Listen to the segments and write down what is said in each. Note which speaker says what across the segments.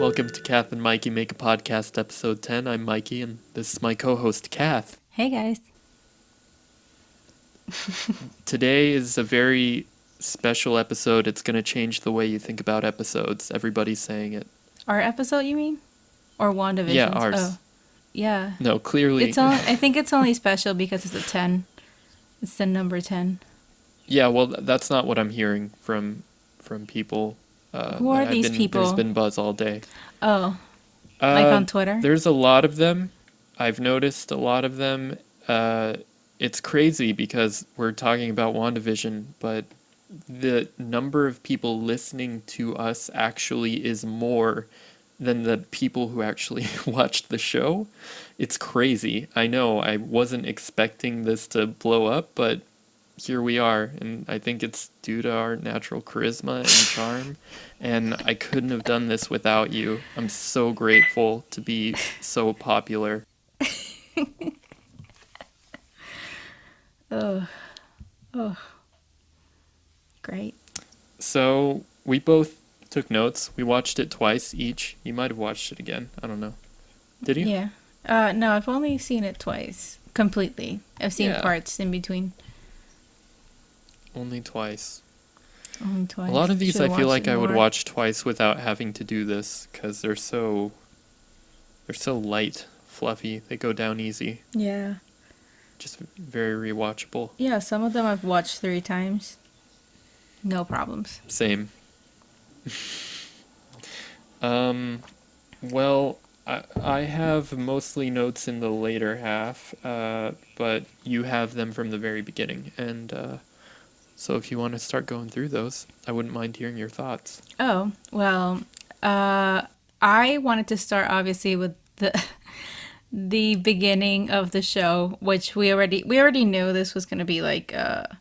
Speaker 1: Welcome to Kath and Mikey Make a Podcast, episode 10. I'm Mikey, and this is my co-host, Kath.
Speaker 2: Hey, guys.
Speaker 1: Today is a very special episode. It's going to change the way you think about episodes. Everybody's saying it.
Speaker 2: Our episode, you mean? Or WandaVision?
Speaker 1: Yeah, ours.
Speaker 2: Oh, yeah.
Speaker 1: No, clearly.
Speaker 2: I think it's only special because it's a 10. It's the number 10.
Speaker 1: Yeah, well, that's not what I'm hearing from people.
Speaker 2: Who are these people?
Speaker 1: There's been buzz all day.
Speaker 2: Oh, like on Twitter?
Speaker 1: There's a lot of them. I've noticed a lot of them. It's crazy because we're talking about WandaVision, but the number of people listening to us actually is more than the people who actually watched the show. It's crazy. I know I wasn't expecting this to blow up, but here we are, and I think it's due to our natural charisma and charm, and I couldn't have done this without you. I'm so grateful to be so popular.
Speaker 2: Oh, great.
Speaker 1: So we both took notes. We watched it twice each. You might have watched it again. I don't know. Did you?
Speaker 2: Yeah. No, I've only seen it twice. Completely. I've seen parts in between.
Speaker 1: Only twice.
Speaker 2: Only twice.
Speaker 1: A lot of these
Speaker 2: Should've
Speaker 1: I feel
Speaker 2: watched
Speaker 1: like
Speaker 2: it
Speaker 1: I would
Speaker 2: more.
Speaker 1: watch twice without having to do this, because they're so light, fluffy. They go down easy.
Speaker 2: Yeah.
Speaker 1: Just very rewatchable.
Speaker 2: Yeah, some of them I've watched 3 times. No problems.
Speaker 1: Same. Well, I have mostly notes in the later half, but you have them from the very beginning, and so if you want to start going through those, I wouldn't mind hearing your thoughts.
Speaker 2: Oh, well, I wanted to start obviously with the beginning of the show, which we already knew this was going to be like a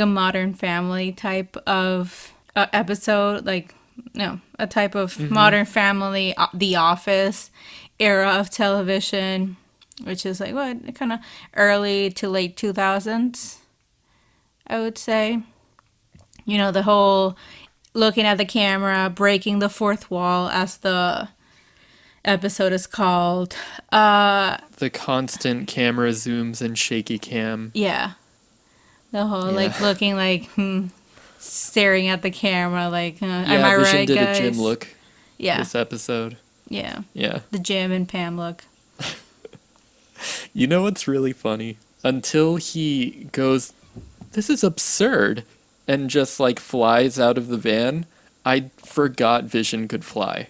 Speaker 2: Modern Family type of episode, a type of Modern Family, The Office era of television, which is like what kind of early to late 2000s, I would say. You know, the whole looking at the camera, breaking the fourth wall, as the episode is called.
Speaker 1: The constant camera zooms and shaky cam.
Speaker 2: Yeah. The whole, looking staring at the camera, am I
Speaker 1: Vision
Speaker 2: right,
Speaker 1: did
Speaker 2: guys?
Speaker 1: a Jim look
Speaker 2: Yeah.
Speaker 1: this episode.
Speaker 2: Yeah.
Speaker 1: Yeah.
Speaker 2: The Jim and Pam look.
Speaker 1: You know what's really funny? Until he goes, "This is absurd," and just flies out of the van, I forgot Vision could fly.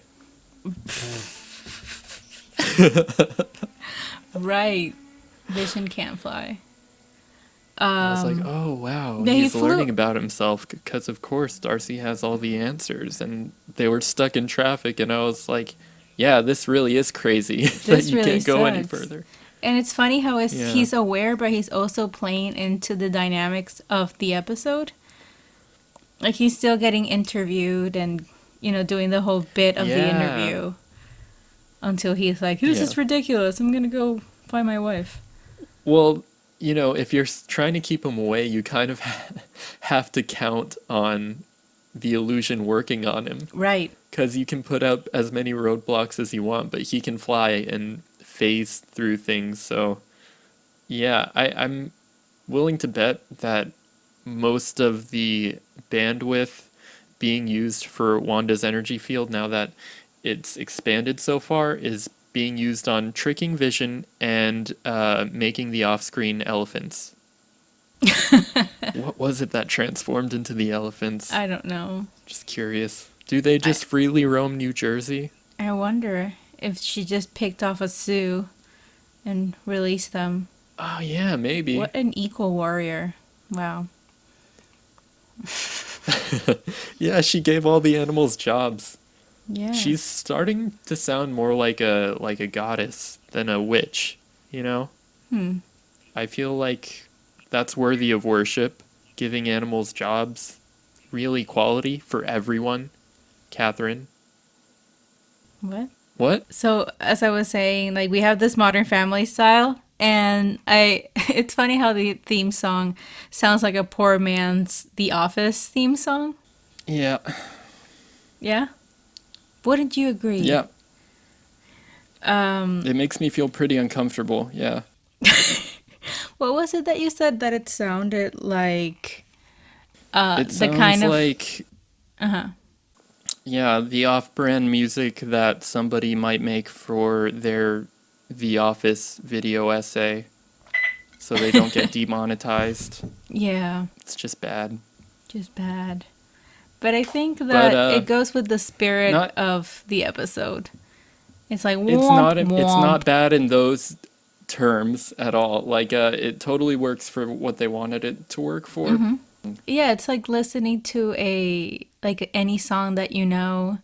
Speaker 2: Right. Vision can't fly.
Speaker 1: I was like, oh wow,
Speaker 2: yeah,
Speaker 1: he's
Speaker 2: he
Speaker 1: learning about himself, because of course Darcy has all the answers, and they were stuck in traffic, and I was like, yeah, this really is crazy that you
Speaker 2: really
Speaker 1: can't go any
Speaker 2: sucks.
Speaker 1: further.
Speaker 2: And it's funny how he's aware, but he's also playing into the dynamics of the episode. Like, he's still getting interviewed and, doing the whole bit of the interview. Until he's like, this is ridiculous. I'm going to go find my wife.
Speaker 1: Well, if you're trying to keep him away, you kind of have to count on the illusion working on him.
Speaker 2: Right.
Speaker 1: Because you can put up as many roadblocks as you want, but he can fly and phase through things. So, yeah, I'm willing to bet that most of the bandwidth being used for Wanda's energy field, now that it's expanded so far, is being used on tricking Vision and making the off-screen elephants. What was it that transformed into the elephants?
Speaker 2: I don't know.
Speaker 1: Just curious. Do they just freely roam New Jersey?
Speaker 2: I wonder if she just picked off a zoo and released them.
Speaker 1: Oh, yeah, maybe.
Speaker 2: What an equal warrior. Wow.
Speaker 1: Yeah, she gave all the animals jobs.
Speaker 2: Yeah.
Speaker 1: She's starting to sound more like a goddess than a witch, I feel like that's worthy of worship, giving animals jobs, real equality for everyone. Catherine. What?
Speaker 2: So, as I was saying, we have this Modern Family style, and it's funny how the theme song sounds like a poor man's The Office theme song.
Speaker 1: Yeah.
Speaker 2: Yeah? Wouldn't you agree?
Speaker 1: Yeah, it makes me feel pretty uncomfortable. Yeah.
Speaker 2: What was it that you said that it sounded like
Speaker 1: It
Speaker 2: the
Speaker 1: sounds
Speaker 2: kind of
Speaker 1: like, yeah, the off-brand music that somebody might make for their The Office video essay so they don't get demonetized.
Speaker 2: yeah,
Speaker 1: It's just bad.
Speaker 2: just bad. But I think
Speaker 1: But
Speaker 2: that it goes with the spirit
Speaker 1: not
Speaker 2: of the episode. It's like
Speaker 1: it's
Speaker 2: womp
Speaker 1: not it's
Speaker 2: womp.
Speaker 1: not bad in those terms at all. Like it totally works for what they wanted it to work for.
Speaker 2: Yeah, it's like listening to a like any song that you know,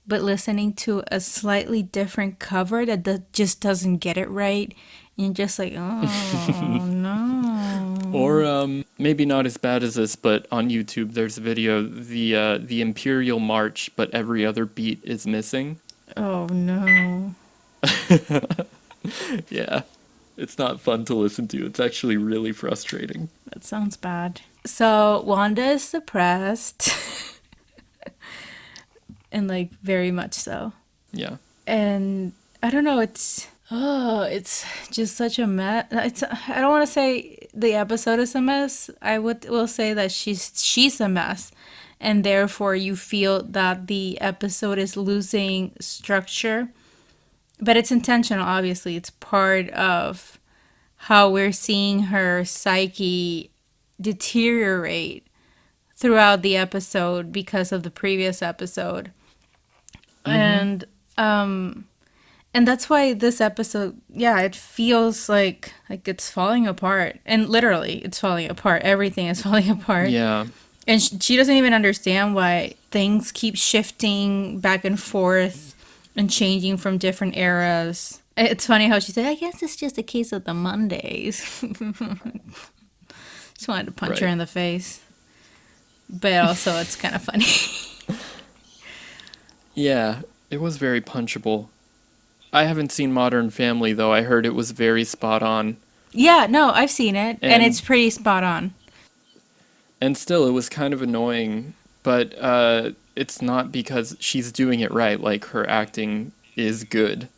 Speaker 2: but listening to a slightly different cover that just doesn't get it right. And you're just like, oh no.
Speaker 1: Or maybe not as bad as this, but on YouTube there's a video, the Imperial March, but every other beat is missing.
Speaker 2: Oh no.
Speaker 1: Yeah. It's not fun to listen to. It's actually really frustrating.
Speaker 2: That sounds bad. So Wanda is depressed. And like very much so.
Speaker 1: Yeah.
Speaker 2: And I don't know, it's just such a mess. It's I don't want to say the episode is a mess. Will say that she's a mess, and therefore you feel that the episode is losing structure. But it's intentional, obviously. It's part of how we're seeing her psyche deteriorate throughout the episode because of the previous episode. And and that's why this episode, yeah, it feels like it's falling apart. And literally, it's falling apart. Everything is falling apart.
Speaker 1: Yeah.
Speaker 2: And she doesn't even understand why things keep shifting back and forth and changing from different eras. It's funny how she said, I guess it's just a case of the Mondays. Just wanted to punch her
Speaker 1: Right.
Speaker 2: in the face. But also, it's kind of funny.
Speaker 1: Yeah, it was very punchable. I haven't seen Modern Family though. I heard it was very spot on.
Speaker 2: Yeah, no, I've seen it. And it's
Speaker 1: And
Speaker 2: pretty spot on.
Speaker 1: and still it was kind of annoying, but it's not because she's doing it right. Like her acting is good.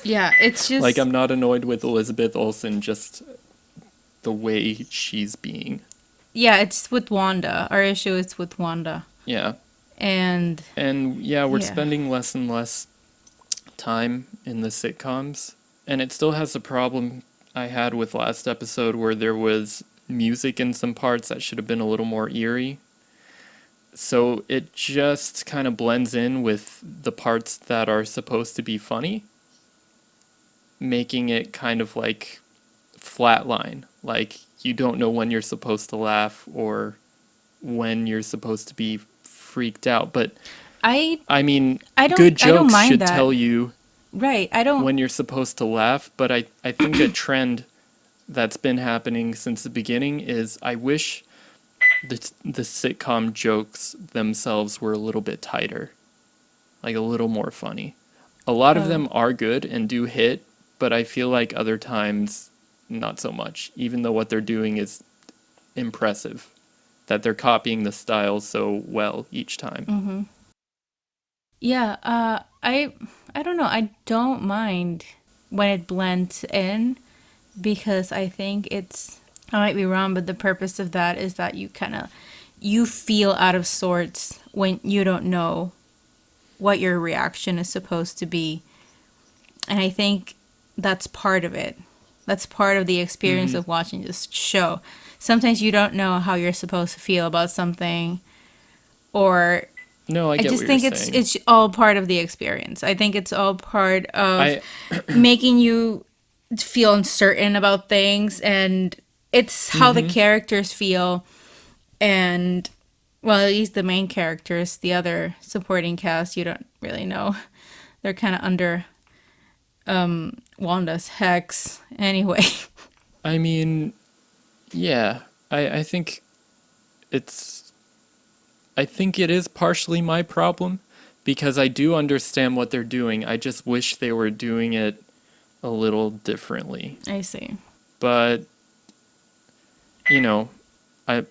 Speaker 2: Yeah, it's just...
Speaker 1: Like I'm not annoyed with Elizabeth Olsen, just the way she's being.
Speaker 2: Yeah, it's with Wanda. Our issue is with Wanda.
Speaker 1: Yeah.
Speaker 2: And
Speaker 1: And yeah, we're
Speaker 2: Yeah.
Speaker 1: spending less and less time in the sitcoms. And it still has the problem I had with last episode where there was music in some parts that should have been a little more eerie. So it just kind of blends in with the parts that are supposed to be funny, making it kind of like flatline. Like you don't know when you're supposed to laugh or when you're supposed to be freaked out. But
Speaker 2: I
Speaker 1: I mean,
Speaker 2: I don't
Speaker 1: good
Speaker 2: I don't
Speaker 1: jokes
Speaker 2: mind
Speaker 1: should
Speaker 2: that.
Speaker 1: tell you
Speaker 2: Right. I don't
Speaker 1: when you're supposed to laugh, but I think a trend that's been happening since the beginning is I wish the sitcom jokes themselves were a little bit tighter, like a little more funny. A lot of them are good and do hit, but I feel like other times not so much, even though what they're doing is impressive, that they're copying the style so well each time.
Speaker 2: Yeah, I don't know. I don't mind when it blends in because I think it's I might be wrong, but the purpose of that is that you feel out of sorts when you don't know what your reaction is supposed to be. And I think that's part of it. That's part of the experience of watching this show. Sometimes you don't know how you're supposed to feel about something, or
Speaker 1: No, I
Speaker 2: I
Speaker 1: get
Speaker 2: just
Speaker 1: what
Speaker 2: think
Speaker 1: you're
Speaker 2: it's
Speaker 1: saying.
Speaker 2: it's all part of the experience. I think it's all part of
Speaker 1: I
Speaker 2: making you feel uncertain about things, and it's how the characters feel. And well, at least the main characters, the other supporting cast, you don't really know. They're kind of under Wanda's hex anyway.
Speaker 1: I mean, yeah, I think it's I think it is partially my problem because I do understand what they're doing. I just wish they were doing it a little differently.
Speaker 2: I see.
Speaker 1: But you know, I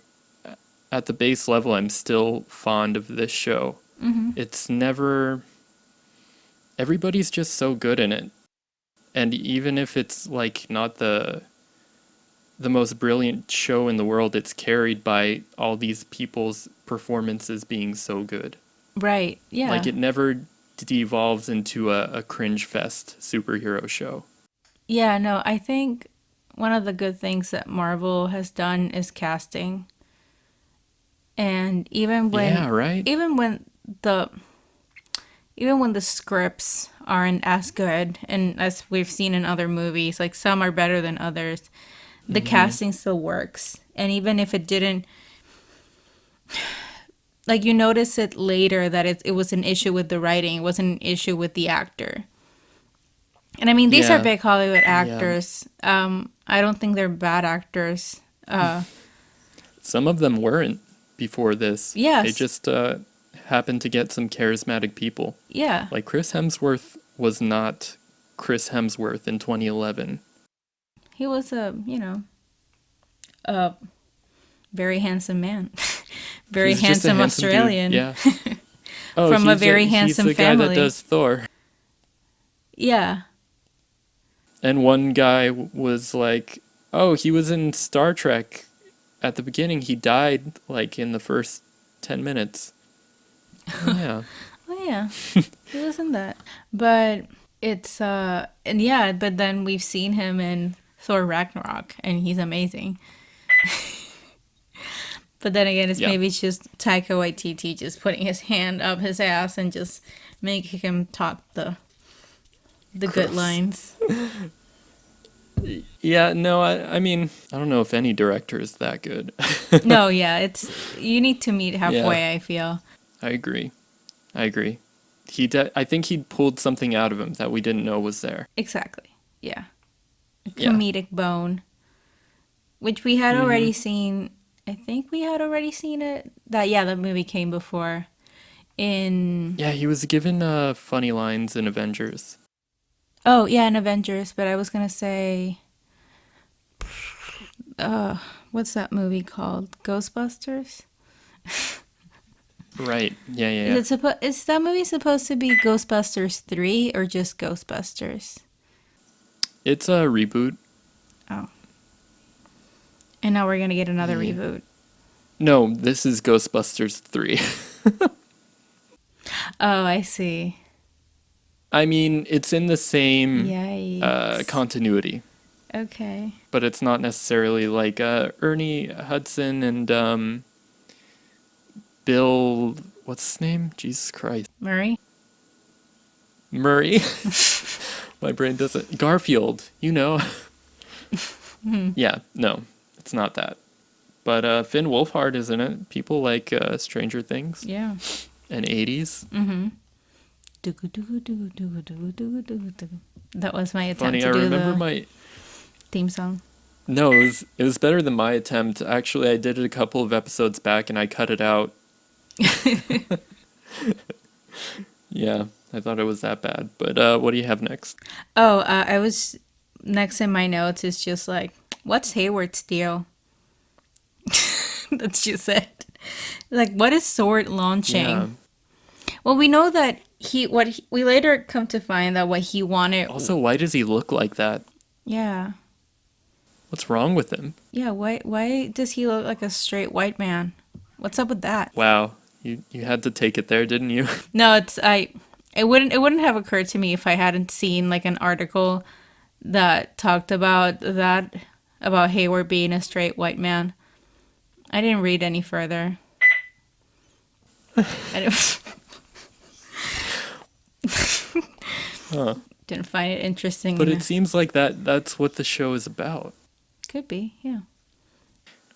Speaker 1: at the base level I'm still fond of this show. It's never everybody's just so good in it. And even if it's like not the most brilliant show in the world, it's carried by all these people's performances being so good.
Speaker 2: Right. Yeah.
Speaker 1: Like it never devolves into a cringe fest superhero show.
Speaker 2: Yeah, no, I think one of the good things that Marvel has done is casting. And
Speaker 1: Yeah, right?
Speaker 2: even when the even when the scripts aren't as good, and as we've seen in other movies, like some are better than others, the casting still works. And even if it didn't, like you notice it later that it was an issue with the writing, it wasn't an issue with the actor. And I mean, these are
Speaker 1: Yeah.
Speaker 2: big Hollywood
Speaker 1: Yeah.
Speaker 2: actors. I don't think they're bad actors.
Speaker 1: Some of them weren't before this. They
Speaker 2: Yes,
Speaker 1: just happened to get some charismatic people.
Speaker 2: yeah,
Speaker 1: Like Chris Hemsworth was not Chris Hemsworth in 2011.
Speaker 2: he was a very handsome man, very
Speaker 1: He's just a
Speaker 2: handsome
Speaker 1: handsome dude.
Speaker 2: Australian
Speaker 1: Yeah. Oh,
Speaker 2: from a very handsome
Speaker 1: he's the guy that
Speaker 2: family.
Speaker 1: does Thor.
Speaker 2: Yeah,
Speaker 1: And one guy was like, "Oh, he was in Star Trek. At the beginning, he died like in the first 10 minutes." Oh, yeah.
Speaker 2: oh yeah, he was in that. But it's and yeah, but then we've seen him in Thor Ragnarok, and he's amazing. But then again,
Speaker 1: Yeah.
Speaker 2: maybe it's just Taika Waititi just putting his hand up his ass and just making him talk the good
Speaker 1: Gross.
Speaker 2: lines.
Speaker 1: Yeah, no, I mean, I don't know if any director is that good.
Speaker 2: No, yeah, it's you need to meet halfway,
Speaker 1: Yeah.
Speaker 2: I feel.
Speaker 1: I agree. I think he pulled something out of him that we didn't know was there.
Speaker 2: Exactly. Yeah. A
Speaker 1: Yeah.
Speaker 2: comedic bone. Which we had already seen. I think we had already seen it. That movie came before. In
Speaker 1: Yeah, he was given funny lines in Avengers.
Speaker 2: Oh, yeah, in Avengers, but I was gonna say what's that movie called? Ghostbusters?
Speaker 1: Right. Yeah, yeah, yeah.
Speaker 2: Is that movie supposed to be Ghostbusters 3 or just Ghostbusters?
Speaker 1: It's a reboot.
Speaker 2: Oh. And now we're gonna get another
Speaker 1: Yeah.
Speaker 2: reboot.
Speaker 1: No, this is Ghostbusters 3.
Speaker 2: Oh, I see.
Speaker 1: I mean, it's in the same
Speaker 2: Yikes.
Speaker 1: continuity,
Speaker 2: Okay.
Speaker 1: but it's not necessarily like Ernie Hudson and Bill, what's his name? Jesus Christ.
Speaker 2: Murray?
Speaker 1: Murray. My brain doesn't. Garfield, you know. Yeah, no, it's not that. But Finn Wolfhard is in it. People like Stranger Things
Speaker 2: Yeah.
Speaker 1: and 80s.
Speaker 2: That was my attempt
Speaker 1: Funny,
Speaker 2: to
Speaker 1: I
Speaker 2: do
Speaker 1: remember
Speaker 2: the
Speaker 1: my.
Speaker 2: theme song.
Speaker 1: No, it was better than my attempt. Actually, I did it a couple of episodes back and I cut it out. Yeah, I thought it was that bad. But what do you have next?
Speaker 2: Oh, I was next in my notes is just like, what's Hayward's deal? That's just it. Like, what is sword launching?
Speaker 1: Yeah.
Speaker 2: Well, we know that we later come to find that what he wanted.
Speaker 1: Also, why does he look like that?
Speaker 2: Yeah,
Speaker 1: What's wrong with him?
Speaker 2: yeah. Why does he look like a straight white man? What's up with that?
Speaker 1: Wow, you had to take it there, didn't you?
Speaker 2: No, it wouldn't have occurred to me if I hadn't seen like an article that talked about that about Hayward being a straight white man. I didn't read any further. I didn't find it interesting.
Speaker 1: But it seems like that's what the show is about.
Speaker 2: Could be, yeah.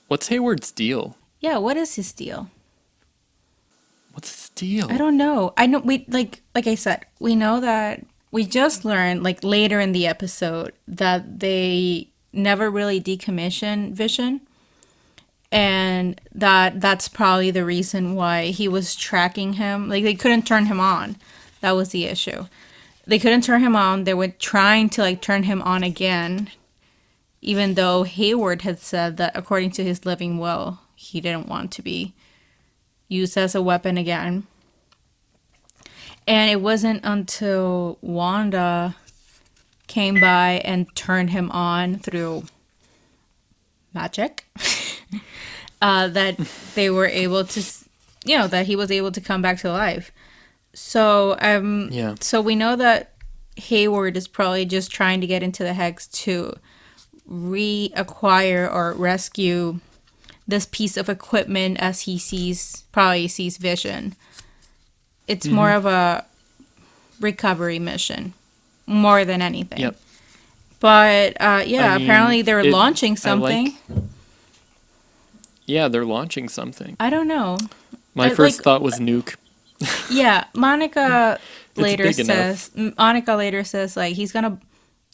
Speaker 1: What's Hayward's deal?
Speaker 2: Yeah, what is his deal?
Speaker 1: What's his deal?
Speaker 2: I don't know. I know we like I said, we know that we just learned like later in the episode that they never really decommissioned Vision. And that's probably the reason why he was tracking him. Like they couldn't turn him on. That was the issue. They couldn't turn him on. They were trying to like turn him on again, even though Hayward had said that according to his living will, he didn't want to be used as a weapon again. And it wasn't until Wanda came by and turned him on through magic that they were able to, that he was able to come back to life. So,
Speaker 1: Yeah.
Speaker 2: so we know that Hayward is probably just trying to get into the hex to reacquire or rescue this piece of equipment as he probably sees Vision. It's more of a recovery mission, more than anything.
Speaker 1: Yep.
Speaker 2: But
Speaker 1: I mean,
Speaker 2: apparently they're launching something.
Speaker 1: Yeah, they're launching something.
Speaker 2: I don't know.
Speaker 1: My first thought was nuke.
Speaker 2: Yeah, Monica later
Speaker 1: big enough.
Speaker 2: says like he's gonna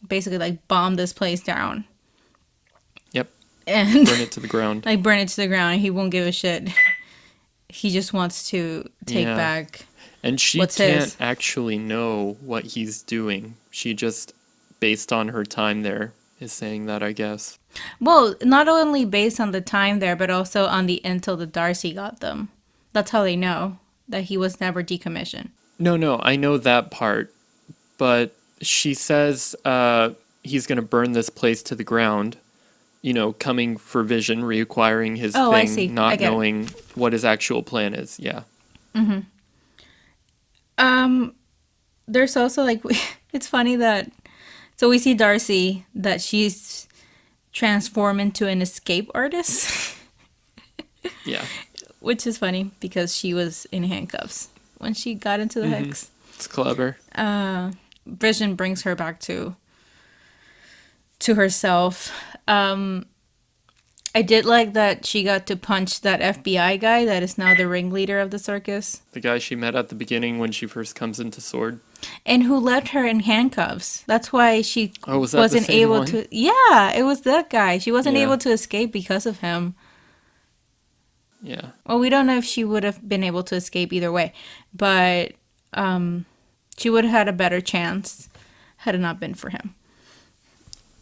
Speaker 2: basically like bomb this place down.
Speaker 1: Yep.
Speaker 2: And
Speaker 1: Burn it to the ground.
Speaker 2: like burn it to the ground. He won't give a shit. He just wants to take back.
Speaker 1: And she can't actually know what he's doing. She just, based on her time there, is saying that, I guess.
Speaker 2: Well, not only based on the time there, but also on the intel that Darcy got them. That's how they know that he was never decommissioned.
Speaker 1: No, I know that part. But she says he's going to burn this place to the ground. Coming for Vision, reacquiring his thing,
Speaker 2: I see.
Speaker 1: not knowing what his actual plan is. Yeah.
Speaker 2: Mm-hmm. There's also like, it's funny that, so we see Darcy, that she's transformed into an escape artist.
Speaker 1: Yeah.
Speaker 2: Which is funny because she was in handcuffs when she got into the hex.
Speaker 1: It's clever.
Speaker 2: Vision brings her back to herself. I did like that she got to punch that FBI guy that is now the ringleader of the circus.
Speaker 1: The guy she met at the beginning when she first comes into Sword.
Speaker 2: And who left her in handcuffs. That's why she
Speaker 1: wasn't
Speaker 2: able to... Yeah, it was that guy. She wasn't able to escape because of him.
Speaker 1: Yeah.
Speaker 2: Well, we don't know if she would have been able to escape either way. But she would have had a better chance had it not been for him.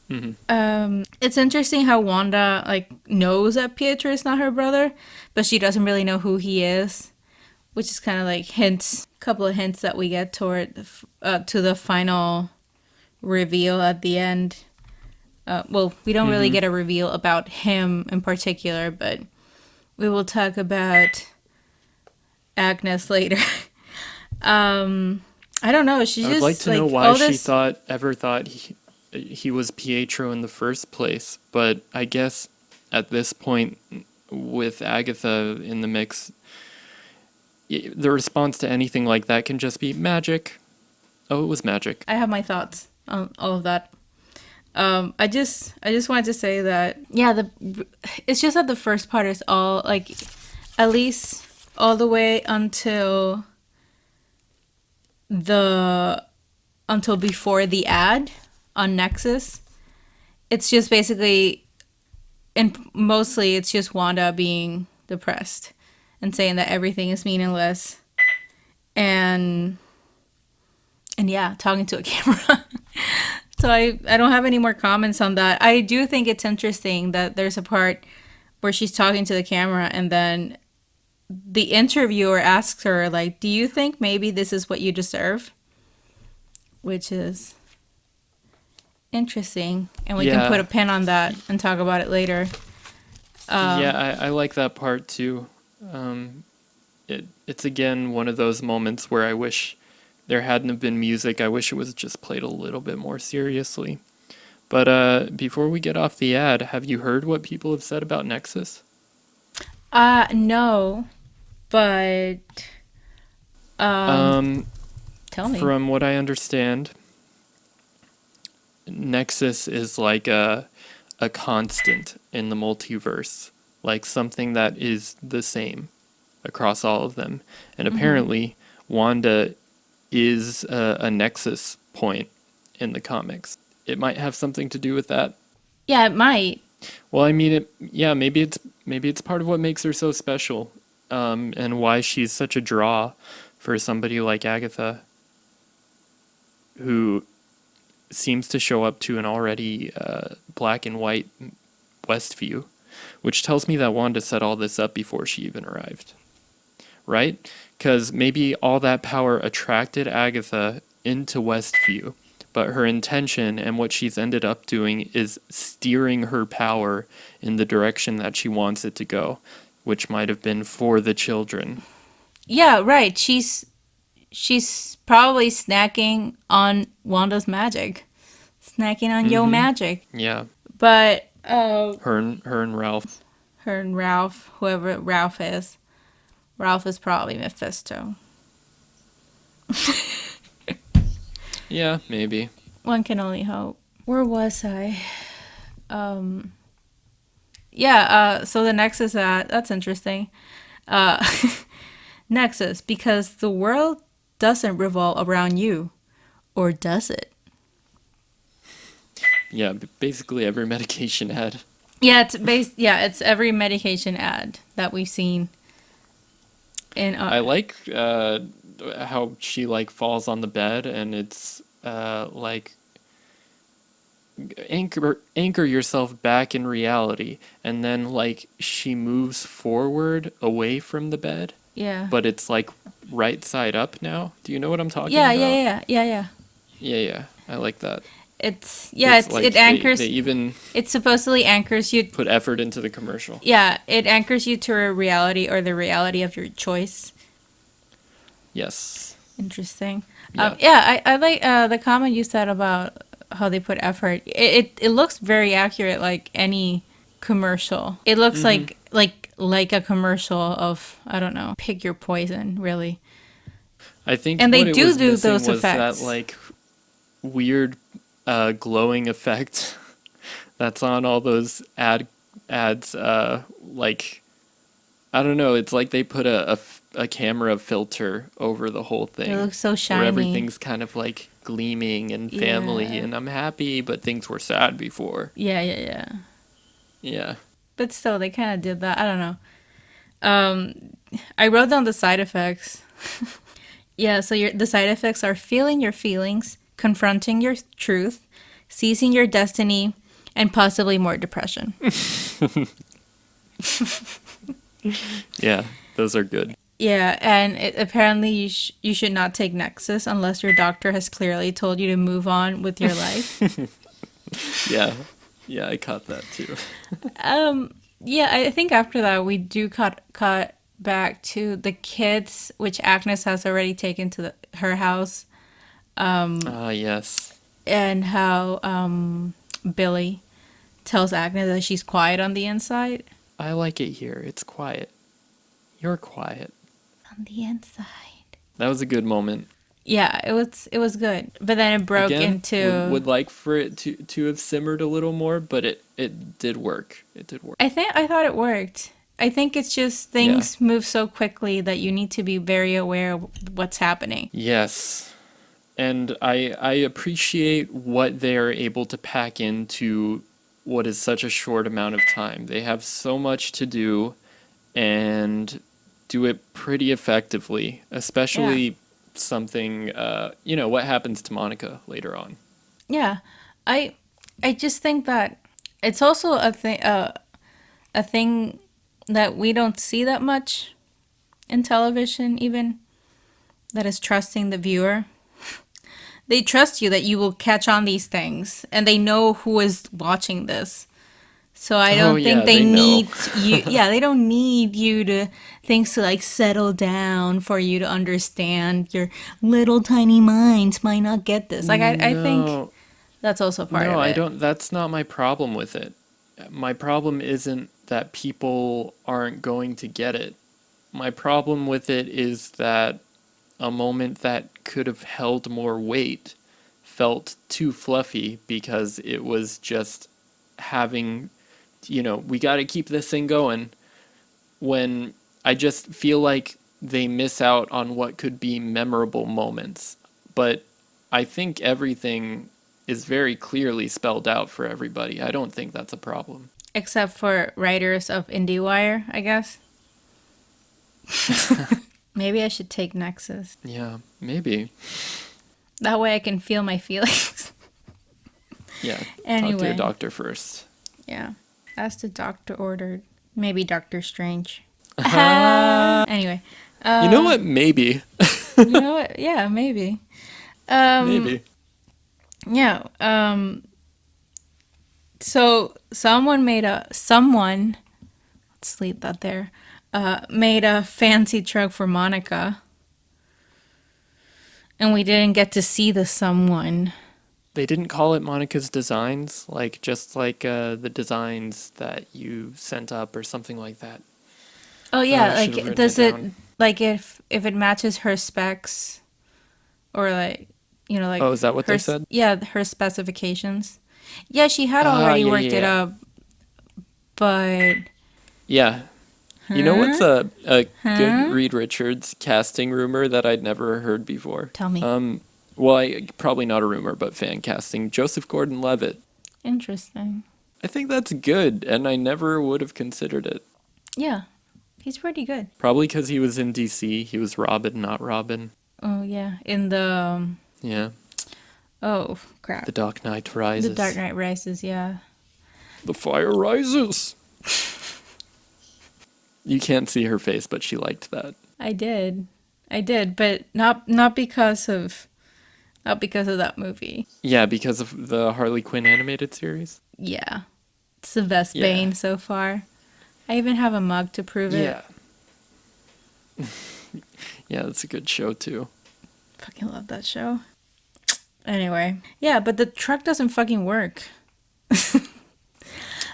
Speaker 1: Mm-hmm.
Speaker 2: It's interesting how Wanda knows that Pietro is not her brother, but she doesn't really know who he is, which is kind of like couple of hints that we get toward to the final reveal at the end. Well, we don't really get a reveal about him in particular, but we will talk about Agnes later. I don't know.
Speaker 1: I would like to know why she ever thought he was Pietro in the first place, but I guess at this point, with Agatha in the mix, the response to anything like that can just be magic. Oh, it was magic.
Speaker 2: I have my thoughts on all of that. I just wanted to say that it's just that the first part is all at least all the way until before the ad on Nexus. It's just basically, and mostly it's just Wanda being depressed and saying that everything is meaningless and talking to a camera. So I don't have any more comments on that. I do think it's interesting that there's a part where she's talking to the camera and then the interviewer asks her, do you think maybe this is what you deserve? Which is interesting. And we can put a pin on that and talk about it later.
Speaker 1: I like that part too. It's again one of those moments where I wish there hadn't have been music. I wish it was just played a little bit more seriously. But before we get off the ad, have you heard what people have said about Nexus?
Speaker 2: No, but tell me.
Speaker 1: From what I understand, Nexus is like a constant in the multiverse, like something that is the same across all of them. And apparently, Wanda is a Nexus point in the comics. It might have something to do with that.
Speaker 2: Yeah, it might.
Speaker 1: Well, I mean, maybe it's part of what makes her so special, and why she's such a draw for somebody like Agatha, who seems to show up to an already black and white Westview, which tells me that Wanda set all this up before she even arrived. right? Because maybe all that power attracted Agatha into Westview, but her intention and what she's ended up doing is steering her power in the direction that she wants it to go, which might have been for the children.
Speaker 2: Yeah, right. She's probably snacking on Wanda's magic. Snacking on yo magic.
Speaker 1: Yeah,
Speaker 2: But
Speaker 1: her and Ralph.
Speaker 2: her and Ralph, whoever Ralph is probably Mephisto.
Speaker 1: Yeah, maybe.
Speaker 2: One can only hope. Where was I? Yeah, so the Nexus, that's interesting. Uh, Nexus, because the world doesn't revolve around you. Or does it?
Speaker 1: Yeah, basically every medication ad.
Speaker 2: Yeah, it's every medication ad that we've seen. In
Speaker 1: I like how she like falls on the bed and it's like anchor yourself back in reality, and then like she moves forward away from the bed,
Speaker 2: yeah.
Speaker 1: but it's like right side up now. Do you know what I'm talking
Speaker 2: Yeah,
Speaker 1: about?
Speaker 2: yeah.
Speaker 1: Yeah, I like that.
Speaker 2: It anchors.
Speaker 1: They even
Speaker 2: it supposedly anchors you.
Speaker 1: put effort into the commercial.
Speaker 2: Yeah, it anchors you to a reality or the reality of your choice.
Speaker 1: Yes.
Speaker 2: Interesting.
Speaker 1: Yeah.
Speaker 2: I like the comment you said about how they put effort. It looks very accurate, like any commercial. It looks like a commercial of, I don't know, pick your poison, really.
Speaker 1: I think
Speaker 2: And they
Speaker 1: what it
Speaker 2: do
Speaker 1: was missing
Speaker 2: those
Speaker 1: was
Speaker 2: effects.
Speaker 1: that like weird glowing effect that's on all those ads. Like I don't know. It's like they put a camera filter over the whole thing.
Speaker 2: It looks so shiny.
Speaker 1: Where everything's kind of like gleaming and family,
Speaker 2: Yeah.
Speaker 1: and I'm happy, but things were sad before.
Speaker 2: Yeah.
Speaker 1: Yeah.
Speaker 2: But still, they kind of did that. I don't know. I wrote down the side effects. Yeah, so the side effects are feeling your feelings, confronting your truth, seizing your destiny, and possibly more depression.
Speaker 1: Yeah, those are good.
Speaker 2: Yeah, and apparently you should not take Nexus unless your doctor has clearly told you to move on with your life.
Speaker 1: Yeah, I caught that too.
Speaker 2: Yeah, I think after that we do cut back to the kids, which Agnes has already taken to her house,
Speaker 1: Yes.
Speaker 2: and how Billy tells Agnes that she's quiet on the inside.
Speaker 1: I like it here. It's quiet. You're quiet.
Speaker 2: On the inside.
Speaker 1: That was a good moment.
Speaker 2: Yeah, it was good, but then it broke
Speaker 1: Again,
Speaker 2: into.
Speaker 1: would like for it to have simmered a little more, but it did work. It did work.
Speaker 2: I thought it worked. I think it's just things move so quickly that you need to be very aware of what's happening.
Speaker 1: Yes. And I appreciate what they are able to pack into what is such a short amount of time. They have so much to do and do it pretty effectively, especially something, what happens to Monica later on.
Speaker 2: Yeah, I just think that it's also a thing that we don't see that much in television, even, that is trusting the viewer. They trust you that you will catch on these things, and they know who is watching this. So I don't think they need you. Yeah, they don't need you to things to like settle down for you to understand. Your little tiny minds might not get this. Like I think that's also part of it.
Speaker 1: No, I don't. That's not my problem with it. My problem isn't that people aren't going to get it. My problem with it is that a moment that could have held more weight felt too fluffy because it was just having, we got to keep this thing going, when I just feel like they miss out on what could be memorable moments. But I think everything is very clearly spelled out for everybody. I don't think that's a problem.
Speaker 2: Except for writers of IndieWire, I guess. Maybe I should take Nexus.
Speaker 1: Yeah, maybe.
Speaker 2: That way I can feel my feelings.
Speaker 1: Yeah,
Speaker 2: Anyway.
Speaker 1: talk to your doctor first.
Speaker 2: Yeah. As the doctor ordered. Maybe Doctor Strange. Anyway.
Speaker 1: You know what? Maybe.
Speaker 2: You know what? Yeah, maybe. Um,
Speaker 1: Maybe.
Speaker 2: yeah. So someone, let's leave that there. Made a fancy truck for Monica, and we didn't get to see the someone.
Speaker 1: They didn't call it Monica's Designs, like just like the designs that you sent up or something like that.
Speaker 2: Oh
Speaker 1: Oh, I
Speaker 2: yeah,
Speaker 1: should have
Speaker 2: like
Speaker 1: written it
Speaker 2: does it
Speaker 1: down.
Speaker 2: like if it matches her specs or like like
Speaker 1: Oh, is that what they said?
Speaker 2: yeah, her specifications. Yeah, she had
Speaker 1: Ah,
Speaker 2: already
Speaker 1: yeah,
Speaker 2: worked
Speaker 1: yeah,
Speaker 2: it
Speaker 1: yeah.
Speaker 2: up, but
Speaker 1: Yeah. You know what's
Speaker 2: huh?
Speaker 1: a good
Speaker 2: Huh?
Speaker 1: Reed Richards casting rumor that I'd never heard before?
Speaker 2: Tell me.
Speaker 1: Well, probably not a rumor, but fan casting. Joseph Gordon-Levitt.
Speaker 2: Interesting.
Speaker 1: I think that's good, and I never would have considered it.
Speaker 2: Yeah, he's pretty good.
Speaker 1: Probably because he was in DC. He was Robin, not Robin.
Speaker 2: Oh yeah, in the
Speaker 1: Yeah.
Speaker 2: oh crap,
Speaker 1: The Dark Knight
Speaker 2: the Dark
Speaker 1: Rises.
Speaker 2: Knight Rises. Yeah,
Speaker 1: The fire rises. You can't see her face, but she liked that.
Speaker 2: I did, but not because of that movie.
Speaker 1: Yeah, because of the Harley Quinn animated series.
Speaker 2: Yeah, it's the best
Speaker 1: Yeah.
Speaker 2: Bane so far. I even have a mug to prove it.
Speaker 1: Yeah. Yeah, that's a good show too.
Speaker 2: Fucking love that show. Anyway, yeah, but the truck doesn't fucking work.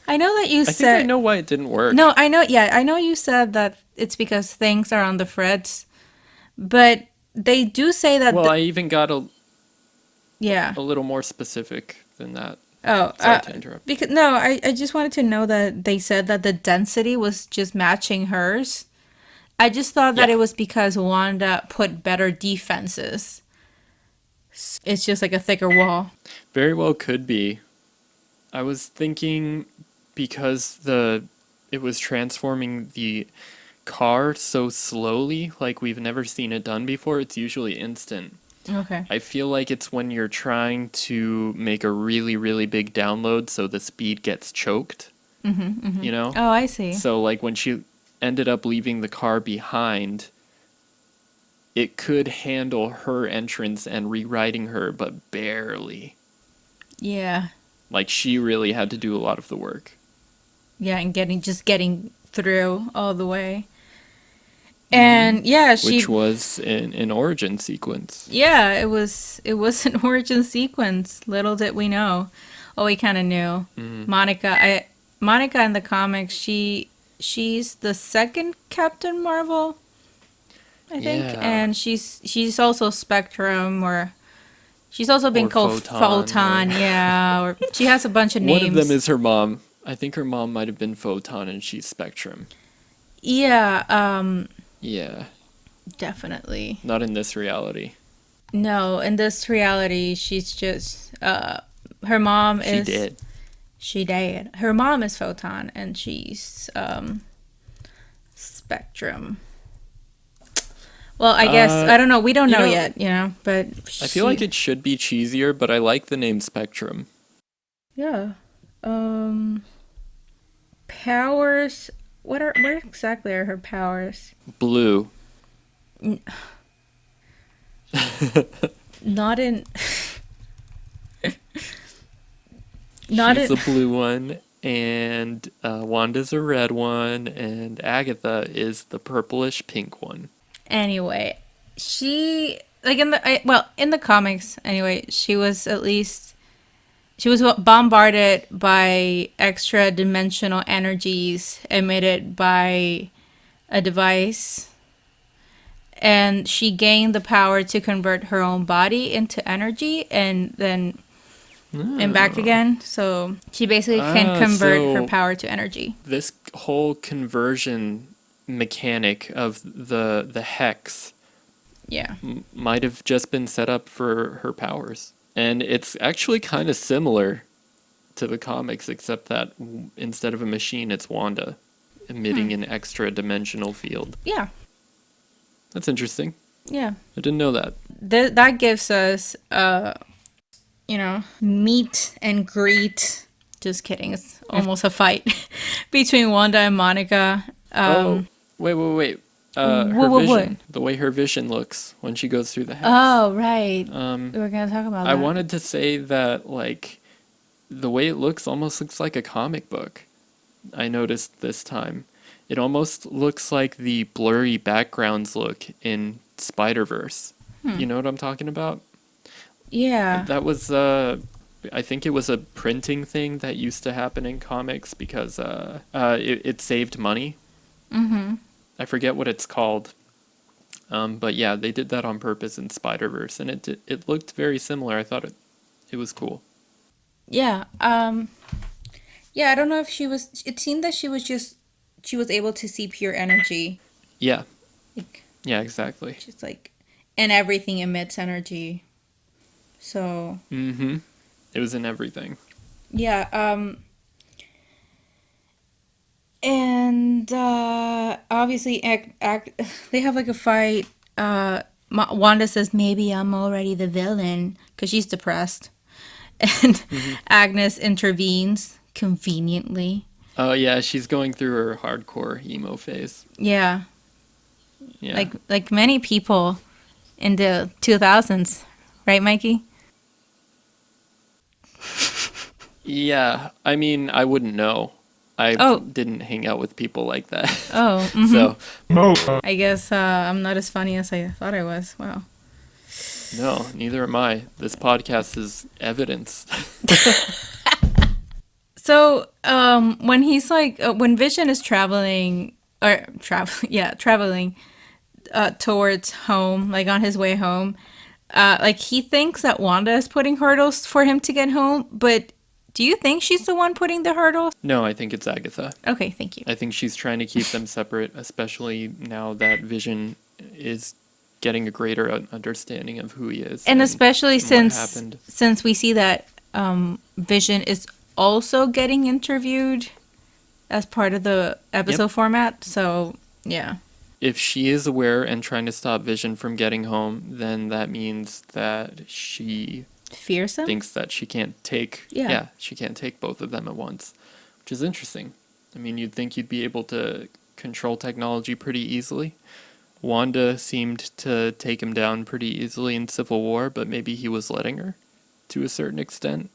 Speaker 2: I know that you
Speaker 1: I think I
Speaker 2: said
Speaker 1: know why it didn't work.
Speaker 2: no. I know. Yeah, I know you said that it's because things are on the frets, but they do say that.
Speaker 1: Well, I even got
Speaker 2: Yeah.
Speaker 1: a little more specific than that.
Speaker 2: Oh,
Speaker 1: Sorry to interrupt.
Speaker 2: because no, I just wanted to know that they said that the density was just matching hers. I just thought that
Speaker 1: Yeah.
Speaker 2: it was because Wanda put better defenses. It's just like a thicker wall.
Speaker 1: Very well could be. I was thinking because it was transforming the car so slowly, like we've never seen it done before. It's usually instant.
Speaker 2: Okay.
Speaker 1: I feel like it's when you're trying to make a really, really big download so the speed gets choked, you know?
Speaker 2: Oh, I see.
Speaker 1: So, like, when she ended up leaving the car behind, it could handle her entrance and rewriting her, but barely.
Speaker 2: Yeah.
Speaker 1: Like, she really had to do a lot of the work.
Speaker 2: Yeah, and getting through all the way. And yeah,
Speaker 1: Which was an origin sequence.
Speaker 2: yeah, it was an origin sequence. Little did we know. Oh, we kind of knew. Monica in the comics, she's the second Captain Marvel, I think,
Speaker 1: Yeah.
Speaker 2: and she's also Spectrum, or she's also been
Speaker 1: Or
Speaker 2: called Photon,
Speaker 1: or-
Speaker 2: yeah, or she has a bunch of names.
Speaker 1: One of them is her mom. I think her mom might have been Photon and she's Spectrum.
Speaker 2: Yeah,
Speaker 1: Yeah,
Speaker 2: definitely.
Speaker 1: not in this reality.
Speaker 2: No, in this reality, she's just her mom
Speaker 1: She
Speaker 2: is
Speaker 1: did.
Speaker 2: she did. Her mom is Photon and she's Spectrum. Well, I guess I don't know. We don't know yet, but
Speaker 1: I feel like it should be cheesier, but I like the name Spectrum.
Speaker 2: yeah. Powers. Where exactly are her powers?
Speaker 1: Blue.
Speaker 2: Not in. Not
Speaker 1: She's
Speaker 2: in.
Speaker 1: the blue one, and Wanda's a red one, and Agatha is the purplish pink one.
Speaker 2: Anyway, she like in the comics. Anyway, she was bombarded by extra dimensional energies emitted by a device, and she gained the power to convert her own body into energy and then and back again. So she basically can convert her
Speaker 1: so
Speaker 2: power to energy.
Speaker 1: this whole conversion mechanic of the hex
Speaker 2: Yeah.
Speaker 1: might have just been set up for her powers. And it's actually kind of similar to the comics, except that instead of a machine, it's Wanda emitting an extra dimensional field.
Speaker 2: Yeah.
Speaker 1: That's interesting.
Speaker 2: Yeah.
Speaker 1: I didn't know that.
Speaker 2: That gives us meet and greet. Just kidding. It's almost a fight between Wanda and Monica.
Speaker 1: Oh, wait. Her
Speaker 2: What?
Speaker 1: vision, the way her vision looks when she goes through the hex.
Speaker 2: Oh, right.
Speaker 1: Um,
Speaker 2: We were gonna talk about
Speaker 1: I
Speaker 2: that.
Speaker 1: wanted to say that, like, the way it looks almost looks like a comic book. I noticed this time. It almost looks like the blurry backgrounds look in Spider-Verse. You know what I'm talking about?
Speaker 2: Yeah.
Speaker 1: That was, I think it was a printing thing that used to happen in comics because it saved money.
Speaker 2: Mm-hmm.
Speaker 1: I forget what it's called. But yeah, they did that on purpose in Spider-Verse, and it looked very similar. I thought it was cool.
Speaker 2: Yeah. Yeah, I don't know if she was, it seemed that she was able to see pure energy.
Speaker 1: Yeah,
Speaker 2: Like,
Speaker 1: yeah, exactly.
Speaker 2: just like, and everything emits energy. So,
Speaker 1: Mm-hmm. It was in everything.
Speaker 2: yeah, and obviously they have like a fight. Wanda says maybe I'm already the villain because she's depressed. And
Speaker 1: Mm-hmm.
Speaker 2: Agnes intervenes conveniently.
Speaker 1: Oh yeah, she's going through her hardcore emo phase.
Speaker 2: Yeah,
Speaker 1: Yeah.
Speaker 2: like many people in the 2000s, right, Mikey?
Speaker 1: Yeah, I mean, I wouldn't know. I
Speaker 2: Oh,
Speaker 1: didn't hang out with people like that.
Speaker 2: oh,
Speaker 1: So,
Speaker 2: I guess I'm not as funny as I thought I was. Wow.
Speaker 1: no, neither am I. This podcast is evidence.
Speaker 2: So, when he's like, when Vision is traveling, or traveling, yeah, traveling towards home, like on his way home, like he thinks that Wanda is putting hurdles for him to get home, but do you think she's the one putting the hurdles?
Speaker 1: No, I think it's Agatha.
Speaker 2: Okay, thank you.
Speaker 1: I think she's trying to keep them separate, especially now that Vision is getting a greater understanding of who he is.
Speaker 2: And especially
Speaker 1: what
Speaker 2: since
Speaker 1: happened.
Speaker 2: we see that Vision is also getting interviewed as part of the episode format. So, yeah.
Speaker 1: If she is aware and trying to stop Vision from getting home, then that means that she
Speaker 2: Fearsome?
Speaker 1: thinks that she can't take she can't take both of them at once, which is interesting. I mean, you'd think you'd be able to control technology pretty easily. Wanda seemed to take him down pretty easily in Civil War, but maybe he was letting her to a certain extent,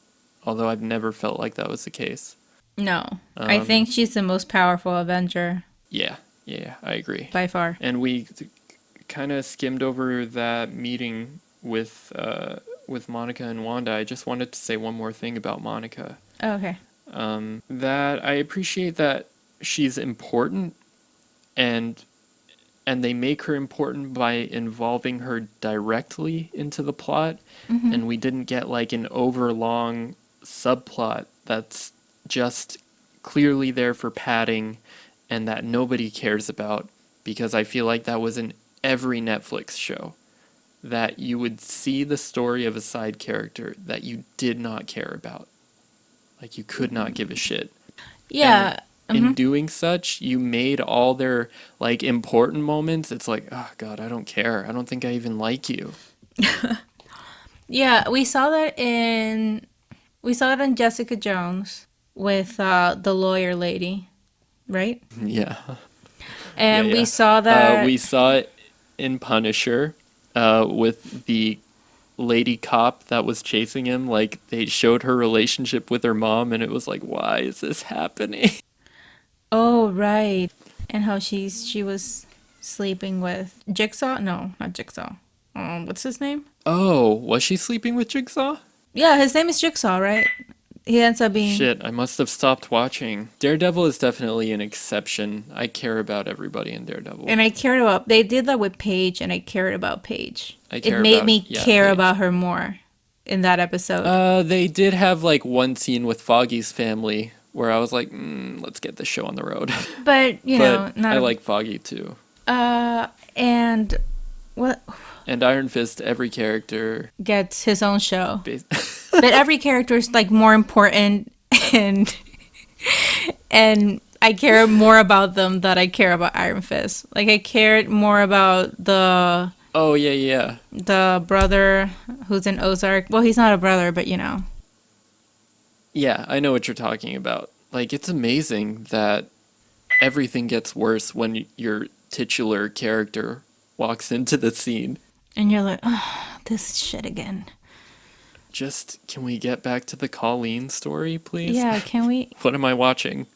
Speaker 1: although I've never felt like that was the case.
Speaker 2: No. I think she's the most powerful Avenger
Speaker 1: Yeah, I agree.
Speaker 2: by far.
Speaker 1: And we kind of skimmed over that meeting with Monica and Wanda. I just wanted to say one more thing about Monica.
Speaker 2: Oh, okay.
Speaker 1: That I appreciate that she's important, and they make her important by involving her directly into the plot, and we didn't get like an overlong subplot that's just clearly there for padding and that nobody cares about, because I feel like that was in every Netflix show, that you would see the story of a side character that you did not care about. Like, you could not give a shit.
Speaker 2: Yeah.
Speaker 1: And in doing such, you made all their, like, important moments, it's like, oh, God, I don't care. I don't think I even like you.
Speaker 2: Yeah, we saw that in Jessica Jones with the lawyer lady, right?
Speaker 1: Yeah.
Speaker 2: And
Speaker 1: Yeah.
Speaker 2: we saw that
Speaker 1: We saw it in Punisher with the lady cop that was chasing him. Like, they showed her relationship with her mom, and it was like, why is this happening?
Speaker 2: Oh, right. And how she was sleeping with Jigsaw? No, not Jigsaw. What's his name?
Speaker 1: Oh, was she sleeping with Jigsaw?
Speaker 2: Yeah, his name is Jigsaw, right? He ends up being
Speaker 1: Shit, I must have stopped watching. Daredevil is definitely an exception. I care about everybody in Daredevil.
Speaker 2: And I cared about, they did that with Paige, and I cared about Paige. It made me care
Speaker 1: Paige.
Speaker 2: about her more in that episode.
Speaker 1: They did have like one scene with Foggy's family where I was like, let's get this show on the road.
Speaker 2: But, you know,
Speaker 1: But I like Foggy too.
Speaker 2: And what
Speaker 1: And Iron Fist, every character.
Speaker 2: gets his own show. But every character is like more important, and I care more about them than I care about Iron Fist. Like, I cared more about the
Speaker 1: Oh, yeah.
Speaker 2: the brother who's in Ozark. Well, he's not a brother, but you know.
Speaker 1: Yeah, I know what you're talking about. Like, it's amazing that everything gets worse when you're titular character walks into the scene.
Speaker 2: And you're like, oh, this shit again.
Speaker 1: Just, can we get back to the Colleen story, please?
Speaker 2: Yeah, can we?
Speaker 1: What am I watching?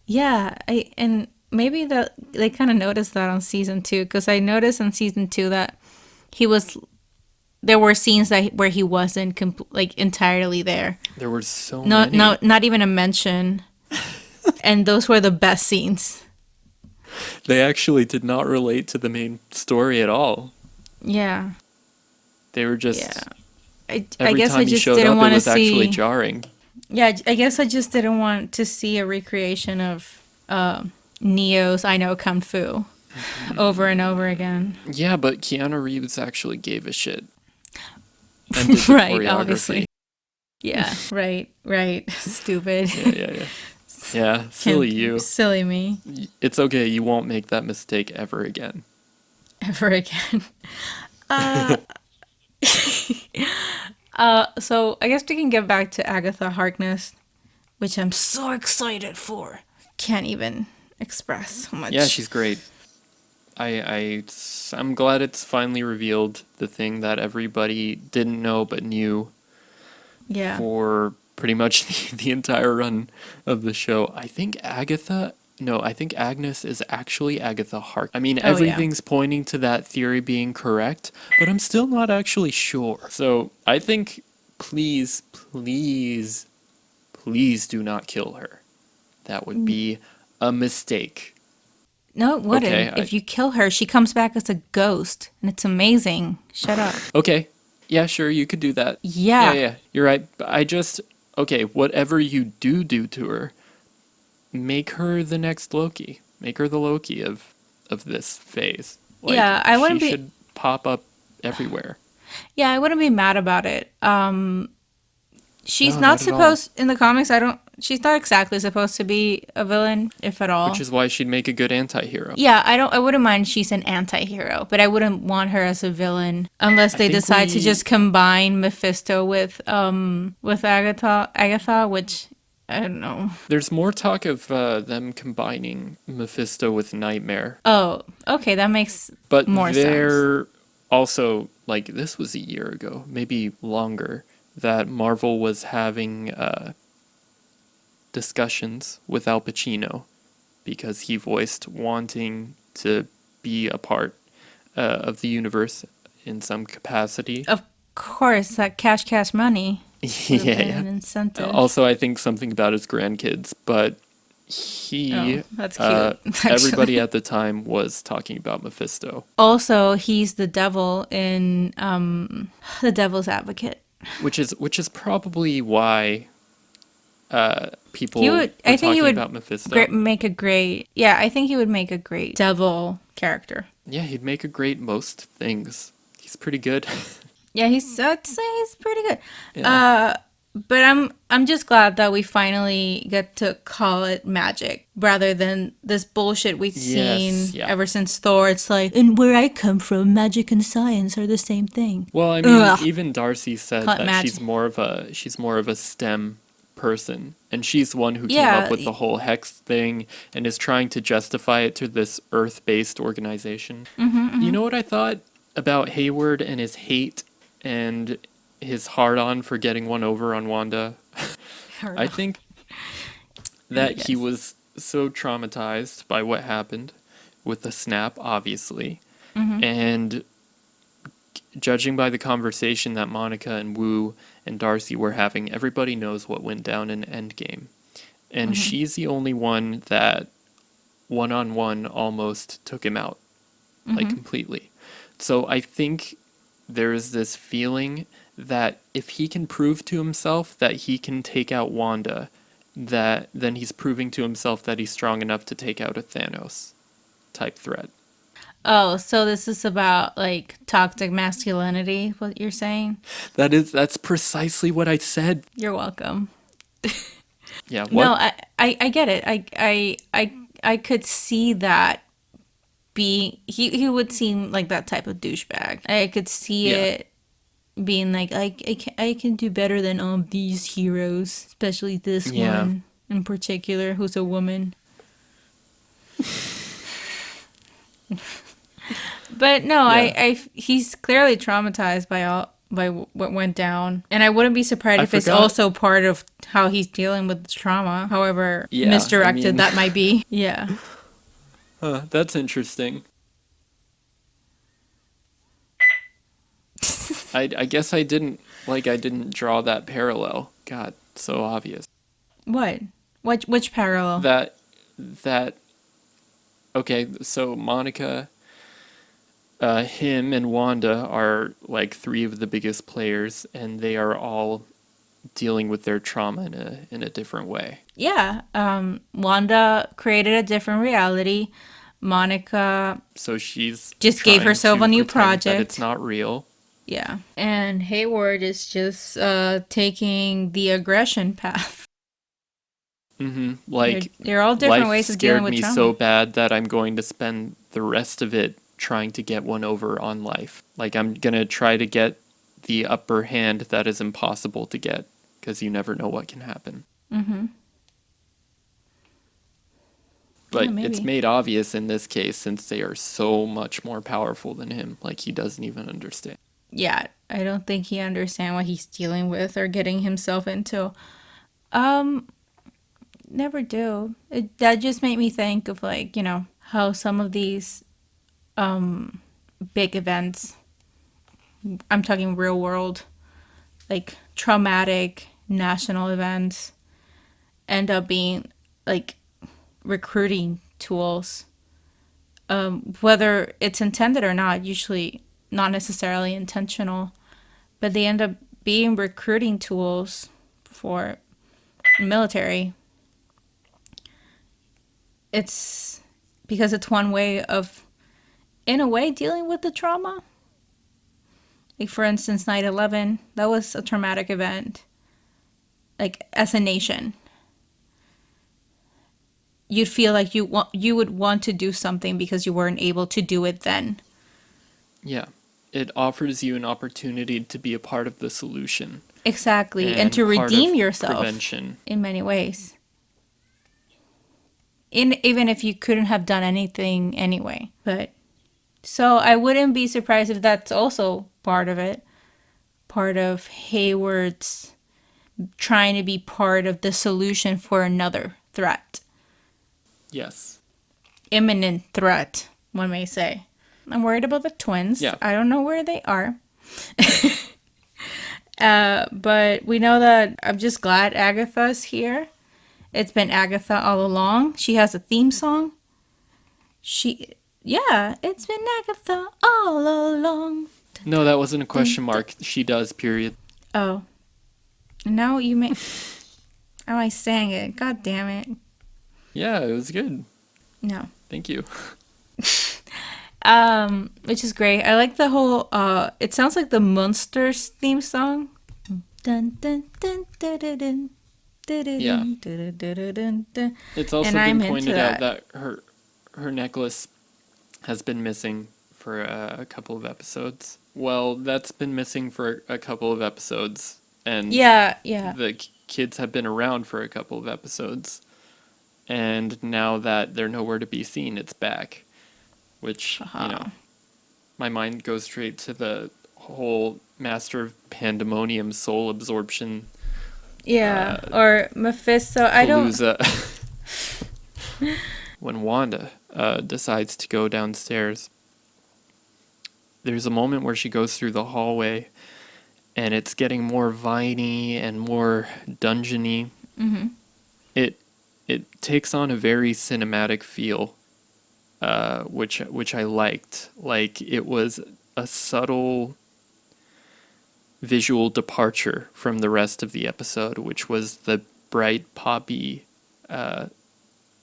Speaker 2: Yeah, and maybe that they kind of noticed that on season 2, because I noticed in season 2 that there were scenes where he wasn't entirely there.
Speaker 1: There were so many.
Speaker 2: No, not even a mention. And those were the best scenes.
Speaker 1: They actually did not relate to the main story at all.
Speaker 2: Yeah.
Speaker 1: They were just...
Speaker 2: Yeah. I
Speaker 1: every
Speaker 2: guess
Speaker 1: time
Speaker 2: I
Speaker 1: he
Speaker 2: just
Speaker 1: showed
Speaker 2: didn't
Speaker 1: up,
Speaker 2: want
Speaker 1: it
Speaker 2: to
Speaker 1: was
Speaker 2: see.
Speaker 1: actually jarring.
Speaker 2: Yeah, I guess I just didn't want to see a recreation of Neo's I Know Kung Fu over and over again.
Speaker 1: Yeah, but Keanu Reeves actually gave a shit. And did the
Speaker 2: Right,
Speaker 1: choreography.
Speaker 2: obviously. Yeah, right. Stupid.
Speaker 1: Yeah. Yeah, silly you.
Speaker 2: Silly me.
Speaker 1: It's okay, you won't make that mistake ever again.
Speaker 2: Ever again. So I guess we can get back to Agatha Harkness, which I'm so excited for. Can't even express how much.
Speaker 1: Yeah, she's great. I'm glad it's finally revealed the thing that everybody didn't know but knew for pretty much the entire run of the show. I think Agnes is actually Agatha Harkness. I mean, everything's pointing to that theory being correct, but I'm still not actually sure. So I think, please do not kill her. That would be a mistake.
Speaker 2: No, it wouldn't.
Speaker 1: Okay,
Speaker 2: if you kill her, she comes back as a ghost, and it's amazing. Shut up.
Speaker 1: Okay. Yeah, sure, you could do that.
Speaker 2: Yeah.
Speaker 1: You're right. Okay, whatever you do to her, make her the next Loki. Make her the Loki of this phase.
Speaker 2: I wouldn't
Speaker 1: she should pop up everywhere.
Speaker 2: Yeah, I wouldn't be mad about it. She's
Speaker 1: No,
Speaker 2: not
Speaker 1: not at all.
Speaker 2: supposed in the comics. She's not exactly supposed to be a villain, if at all.
Speaker 1: Which is why she'd make a good anti-hero.
Speaker 2: Yeah, I wouldn't mind she's an anti-hero, but I wouldn't want her as a villain unless they decide to just combine Mephisto with Agatha, which I don't know.
Speaker 1: There's more talk of them combining Mephisto with Nightmare.
Speaker 2: Oh, okay, that makes more sense.
Speaker 1: They're also, this was a year ago, maybe longer, that Marvel was having discussions with Al Pacino because he voiced wanting to be a part of the universe in some capacity.
Speaker 2: Of course, that cash money.
Speaker 1: Yeah.
Speaker 2: An incentive.
Speaker 1: Also, I think something about his grandkids, but
Speaker 2: that's cute.
Speaker 1: Everybody at the time was talking about Mephisto.
Speaker 2: Also, he's the devil in The Devil's Advocate.
Speaker 1: Which is probably why people were talking about Mephisto.
Speaker 2: Make a great. Yeah, I think he would make a great devil character.
Speaker 1: Yeah, he'd make a great most things. He's pretty good.
Speaker 2: Yeah, I'd say he's pretty good.
Speaker 1: Yeah.
Speaker 2: But I'm just glad that we finally get to call it magic rather than this bullshit we've seen ever since Thor. It's like, and where I come from, magic and science are the same thing.
Speaker 1: Well, I mean, even Darcy said that
Speaker 2: magic.
Speaker 1: she's more of a STEM person, and she's the one who came up with the whole hex thing and is trying to justify it to this Earth-based organization. You know what I thought about Hayward and his hate and his hard-on for getting one over on Wanda? I think that he was so traumatized by what happened with the snap, obviously, and judging by the conversation that Monica and Wu and Darcy were having, everybody knows what went down in Endgame. And she's the only one that one-on-one almost took him out, completely. So I think there is this feeling that if he can prove to himself that he can take out Wanda, then he's proving to himself that he's strong enough to take out a Thanos type threat.
Speaker 2: Oh, so this is about toxic masculinity, what you're saying?
Speaker 1: That's precisely what I said.
Speaker 2: You're welcome.
Speaker 1: Yeah, what?
Speaker 2: No, I get it. I could see that being he would seem like that type of douchebag. I could see it being like I can do better than all these heroes, especially this one in particular who's a woman. But no,
Speaker 1: Yeah.
Speaker 2: he's clearly traumatized by what went down, and I wouldn't be surprised
Speaker 1: I
Speaker 2: if it's
Speaker 1: forgot.
Speaker 2: also part of how he's dealing with trauma, however
Speaker 1: Yeah, I
Speaker 2: misdirected
Speaker 1: mean,
Speaker 2: that might be. Yeah.
Speaker 1: that's interesting. I guess I didn't draw that parallel. God, so obvious.
Speaker 2: What? Which parallel?
Speaker 1: That that okay, so Monica, him and Wanda are like three of the biggest players, and they are all dealing with their trauma in a different way.
Speaker 2: Yeah. Wanda created a different reality. Monica
Speaker 1: So she's
Speaker 2: just gave
Speaker 1: trying
Speaker 2: herself a
Speaker 1: to
Speaker 2: new
Speaker 1: pretend that it's
Speaker 2: project.
Speaker 1: not real.
Speaker 2: Yeah. And Hayward is just taking the aggression path.
Speaker 1: Like,
Speaker 2: They're all different
Speaker 1: life
Speaker 2: ways of dealing
Speaker 1: scared
Speaker 2: with
Speaker 1: me so
Speaker 2: trauma.
Speaker 1: bad that I'm going to spend the rest of it trying to get one over on life. Like, I'm gonna try to get the upper hand that is impossible to get because you never know what can happen.
Speaker 2: Yeah,
Speaker 1: But it's
Speaker 2: maybe.
Speaker 1: made obvious in this case since they are so much more powerful than him. Like, he doesn't even understand.
Speaker 2: Yeah, I don't think he understands what he's dealing with or getting himself into. Um, Never do. That just made me think of like, how some of these big events, I'm talking real world, like traumatic national events, end up being like recruiting tools. Whether it's intended or not, usually not necessarily intentional, but they end up being recruiting tools for military. It's because it's one way of, in a way, dealing with the trauma. Like, for instance, 9/11, that was a traumatic event. Like, as a nation, you'd feel like you would want to do something because you weren't able to do it then.
Speaker 1: Yeah. It offers you an opportunity to be a part of the solution
Speaker 2: Exactly, and
Speaker 1: and
Speaker 2: to
Speaker 1: part
Speaker 2: redeem
Speaker 1: of
Speaker 2: yourself
Speaker 1: prevention.
Speaker 2: in many ways. Even if you couldn't have done anything anyway. But so I wouldn't be surprised if that's also part of it. Part of Hayward's trying to be part of the solution for another threat.
Speaker 1: Yes.
Speaker 2: Imminent threat, one may say. I'm worried about the twins.
Speaker 1: Yeah.
Speaker 2: I don't know where they are. But we know that I'm just glad Agatha's here. It's been Agatha all along. She has a theme song. Yeah, it's been Agatha all along. Dun,
Speaker 1: No, that wasn't a
Speaker 2: dun,
Speaker 1: question
Speaker 2: dun.
Speaker 1: mark. She does, period.
Speaker 2: Oh, now you may. Oh, I sang it. God damn it.
Speaker 1: Yeah, it was good.
Speaker 2: No.
Speaker 1: Thank you.
Speaker 2: Which is great. I like the whole. It sounds like the Monsters theme song. Dun dun dun dun dun dun.
Speaker 1: Yeah.
Speaker 2: Dun, dun, dun, dun, dun, dun.
Speaker 1: It's
Speaker 2: And
Speaker 1: also been
Speaker 2: I'm into
Speaker 1: pointed out
Speaker 2: that.
Speaker 1: that her necklace has been missing for a couple of episodes. Well, that's been missing for a couple of episodes, and
Speaker 2: Yeah, yeah.
Speaker 1: the kids have been around for a couple of episodes, and now that they're nowhere to be seen, it's back. Which,
Speaker 2: Haha.
Speaker 1: my mind goes straight to the whole Master of Pandemonium soul absorption
Speaker 2: Yeah. Or Mephisto. I don't.
Speaker 1: palooza. When Wanda decides to go downstairs, there's a moment where she goes through the hallway and it's getting more viney and more dungeony. It it takes on a very cinematic feel, which I liked. Like, it was a subtle visual departure from the rest of the episode, which was the bright poppy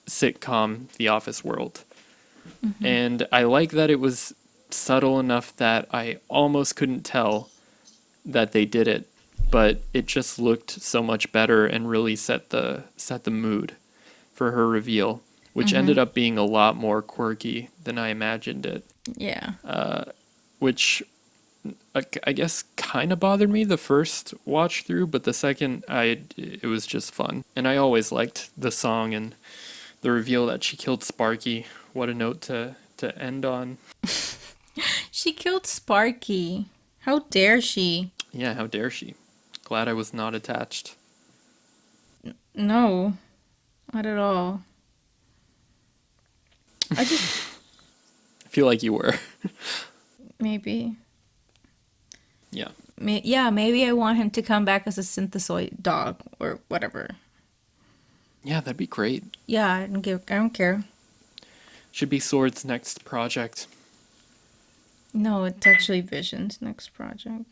Speaker 1: sitcom The Office World. And I like that it was subtle enough that I almost couldn't tell that they did it, but it just looked so much better and really set the mood for her reveal, which ended up being a lot more quirky than I imagined it,
Speaker 2: Yeah.
Speaker 1: which I guess kind of bothered me the first watch through, but the second it was just fun. And I always liked the song and the reveal that she killed Sparky. What a note to to end on.
Speaker 2: She killed Sparky. How dare she?
Speaker 1: Yeah, how dare she? Glad I was not attached.
Speaker 2: No, not at all. I just
Speaker 1: I feel like you were.
Speaker 2: maybe.
Speaker 1: Yeah.
Speaker 2: Yeah, maybe I want him to come back as a synthesoid dog or whatever.
Speaker 1: Yeah, that'd be great.
Speaker 2: Yeah, I don't care.
Speaker 1: Should be Sword's next project.
Speaker 2: No, it's actually Vision's next project.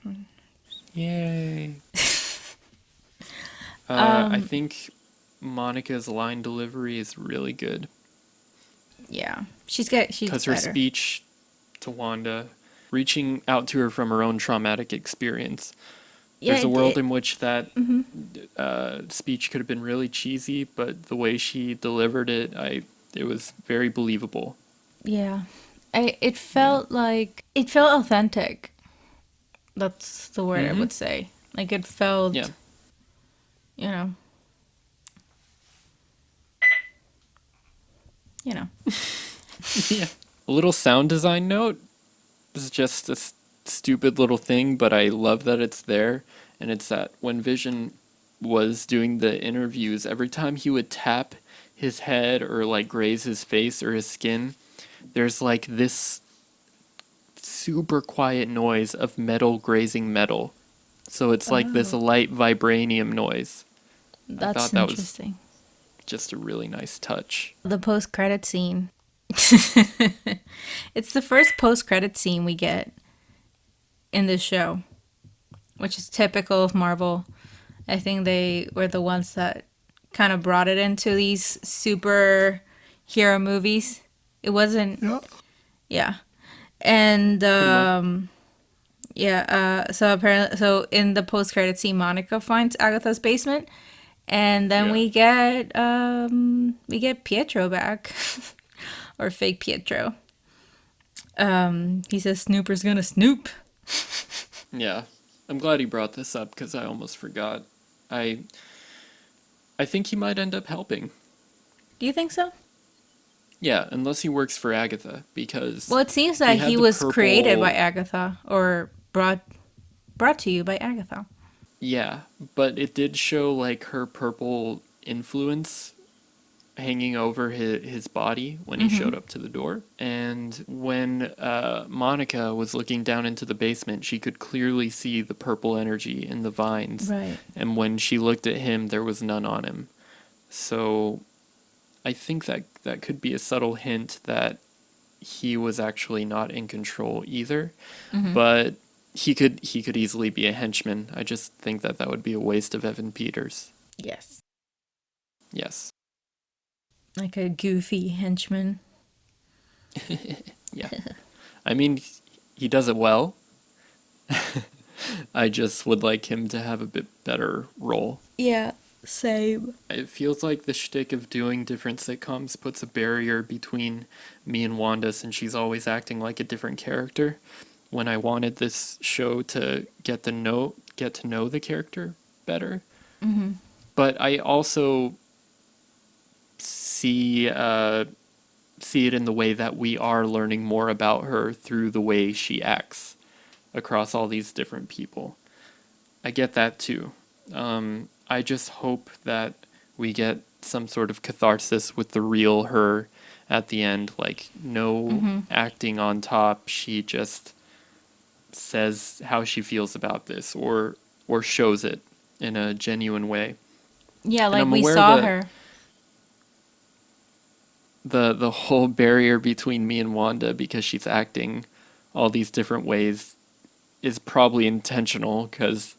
Speaker 1: Yay. I think Monica's line delivery is really good.
Speaker 2: Yeah, she's
Speaker 1: Because her
Speaker 2: better.
Speaker 1: speech to Wanda, reaching out to her from her own traumatic experience.
Speaker 2: Yeah,
Speaker 1: There's a world in which that speech could have been really cheesy, but the way she delivered it, it was very believable.
Speaker 2: yeah. It felt like it felt authentic. That's the word I would say. Like it felt,
Speaker 1: Yeah.
Speaker 2: you know, you know.
Speaker 1: Yeah. A little sound design note. This is just a stupid little thing, but I love that it's there. And it's that when Vision was doing the interviews, every time he would tap his head or like graze his face or his skin, there's like this super quiet noise of metal grazing metal. So it's like this light vibranium noise. I
Speaker 2: That's
Speaker 1: thought that was
Speaker 2: interesting.
Speaker 1: just a really nice touch.
Speaker 2: The post-credit scene. It's the first post-credit scene we get in this show, which is typical of Marvel. I think they were the ones that kind of brought it into these super hero movies. It wasn't, yeah. And so apparently, so in the post-credit scene, Monica finds Agatha's basement, and then
Speaker 1: Yeah.
Speaker 2: we get Pietro back, or fake Pietro. He says Snooper's gonna snoop.
Speaker 1: Yeah. I'm glad he brought this up because I almost forgot. I think he might end up helping.
Speaker 2: Do you think so?
Speaker 1: Yeah, unless he works for Agatha, because
Speaker 2: Well, it seems that
Speaker 1: had
Speaker 2: he
Speaker 1: the
Speaker 2: was created
Speaker 1: purple-
Speaker 2: by Agatha, or brought to you by Agatha.
Speaker 1: Yeah, but it did show like her purple influence hanging over his body when he showed up to the door. And when Monica was looking down into the basement, she could clearly see the purple energy in the vines.
Speaker 2: Right.
Speaker 1: And when she looked at him, there was none on him. So I think that could be a subtle hint that he was actually not in control either. But he could easily be a henchman. I just think that would be a waste of Evan Peters.
Speaker 2: Yes.
Speaker 1: Yes.
Speaker 2: Like a goofy henchman.
Speaker 1: Yeah. I mean, he does it well. I just would like him to have a bit better role.
Speaker 2: Yeah, same.
Speaker 1: It feels like the shtick of doing different sitcoms puts a barrier between me and Wanda since she's always acting like a different character. When I wanted this show to get to know the character better. But I also see it in the way that we are learning more about her through the way she acts across all these different people. I get that too. I just hope that we get some sort of catharsis with the real her at the end. Like, no acting on top. She just says how she feels about this or shows it in a genuine way.
Speaker 2: Yeah,
Speaker 1: And
Speaker 2: like
Speaker 1: I'm
Speaker 2: we
Speaker 1: aware
Speaker 2: saw
Speaker 1: that
Speaker 2: her.
Speaker 1: the whole barrier between me and Wanda because she's acting all these different ways is probably intentional because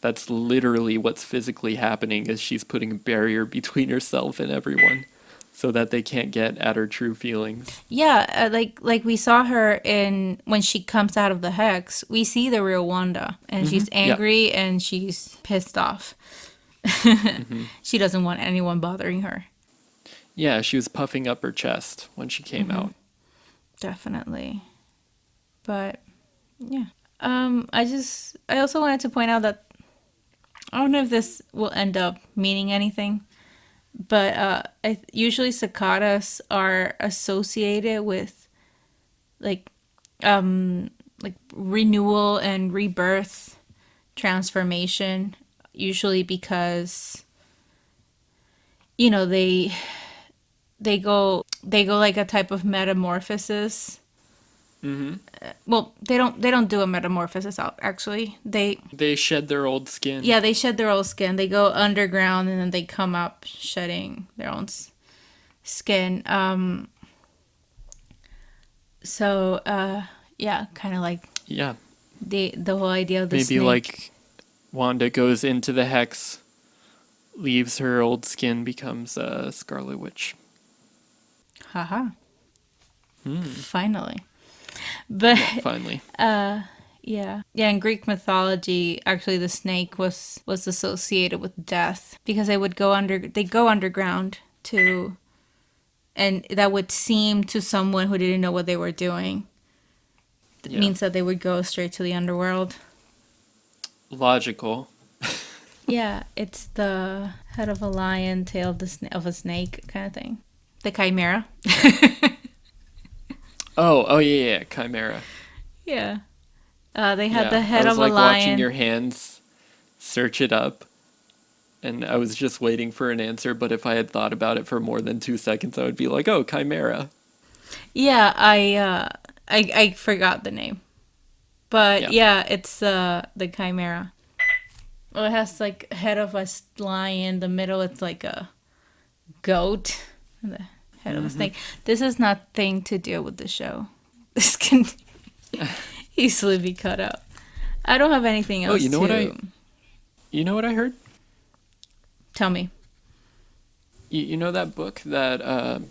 Speaker 1: that's literally what's physically happening is she's putting a barrier between herself and everyone so that they can't get at her true feelings.
Speaker 2: Yeah, like we saw her in when she comes out of the hex. We see the real Wanda, and she's angry and she's pissed off. She doesn't want anyone bothering her.
Speaker 1: Yeah, she was puffing up her chest when she came out.
Speaker 2: Definitely. But yeah. I also wanted to point out that I don't know if this will end up meaning anything, but usually cicadas are associated with like like renewal and rebirth, transformation, usually because they go like a type of metamorphosis.
Speaker 1: Mm-hmm.
Speaker 2: Well, they don't do a metamorphosis out actually.
Speaker 1: They shed their old skin.
Speaker 2: Yeah, they shed their old skin. They go underground and then they come up shedding their own skin. Yeah, kind of like
Speaker 1: Yeah.
Speaker 2: the whole idea of the
Speaker 1: Maybe
Speaker 2: snake.
Speaker 1: like Wanda goes into the hex, leaves her old skin, becomes a Scarlet Witch.
Speaker 2: Haha.
Speaker 1: Hmm.
Speaker 2: Finally. But
Speaker 1: Yeah, finally.
Speaker 2: yeah, in Greek mythology, actually the snake was associated with death because they go underground to, and that would seem to someone who didn't know what they were doing. It
Speaker 1: Yeah.
Speaker 2: means that they would go straight to the underworld.
Speaker 1: Logical.
Speaker 2: Yeah, it's the head of a lion, tail of a snake kind of thing. The chimera.
Speaker 1: Oh, yeah, Chimera.
Speaker 2: Yeah. They had the
Speaker 1: Yeah, I
Speaker 2: head
Speaker 1: was
Speaker 2: of a
Speaker 1: like watching
Speaker 2: lion.
Speaker 1: your hands search it up, and I was just waiting for an answer, but if I had thought about it for more than 2 seconds, I would be like, oh, Chimera.
Speaker 2: Yeah, I forgot the name. But
Speaker 1: Yeah.
Speaker 2: yeah, it's the chimera. Well, it has like head of a lion. The middle, it's like a goat. And the head of a snake. This has nothing to do with the show. This can easily be cut out. I don't have anything
Speaker 1: Oh,
Speaker 2: else
Speaker 1: you know what I heard?
Speaker 2: tell me.
Speaker 1: You know that book that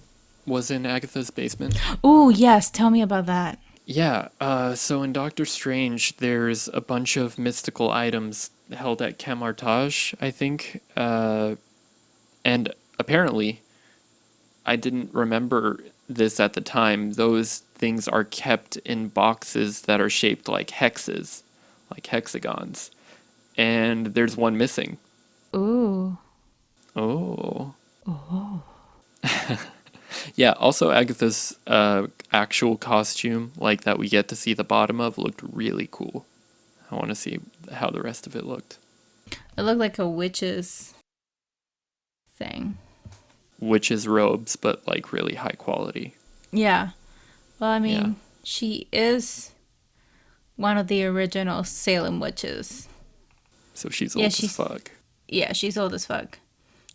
Speaker 1: was in Agatha's basement?
Speaker 2: Oh yes, tell me about that.
Speaker 1: Yeah, so in Doctor Strange, there's a bunch of mystical items held at Camartage, I think. And apparently, I didn't remember this at the time. Those things are kept in boxes that are shaped like hexes, like hexagons. And there's one missing.
Speaker 2: Ooh.
Speaker 1: Oh. Yeah, also Agatha's actual costume, like that we get to see the bottom of, looked really cool. I want to see how the rest of it looked.
Speaker 2: It looked like a witch's thing.
Speaker 1: Witches' robes, but like really high quality.
Speaker 2: Yeah. Well, I mean,
Speaker 1: Yeah.
Speaker 2: she is one of the original Salem witches.
Speaker 1: So she's
Speaker 2: Yeah,
Speaker 1: old as fuck.
Speaker 2: Yeah, she's old as fuck.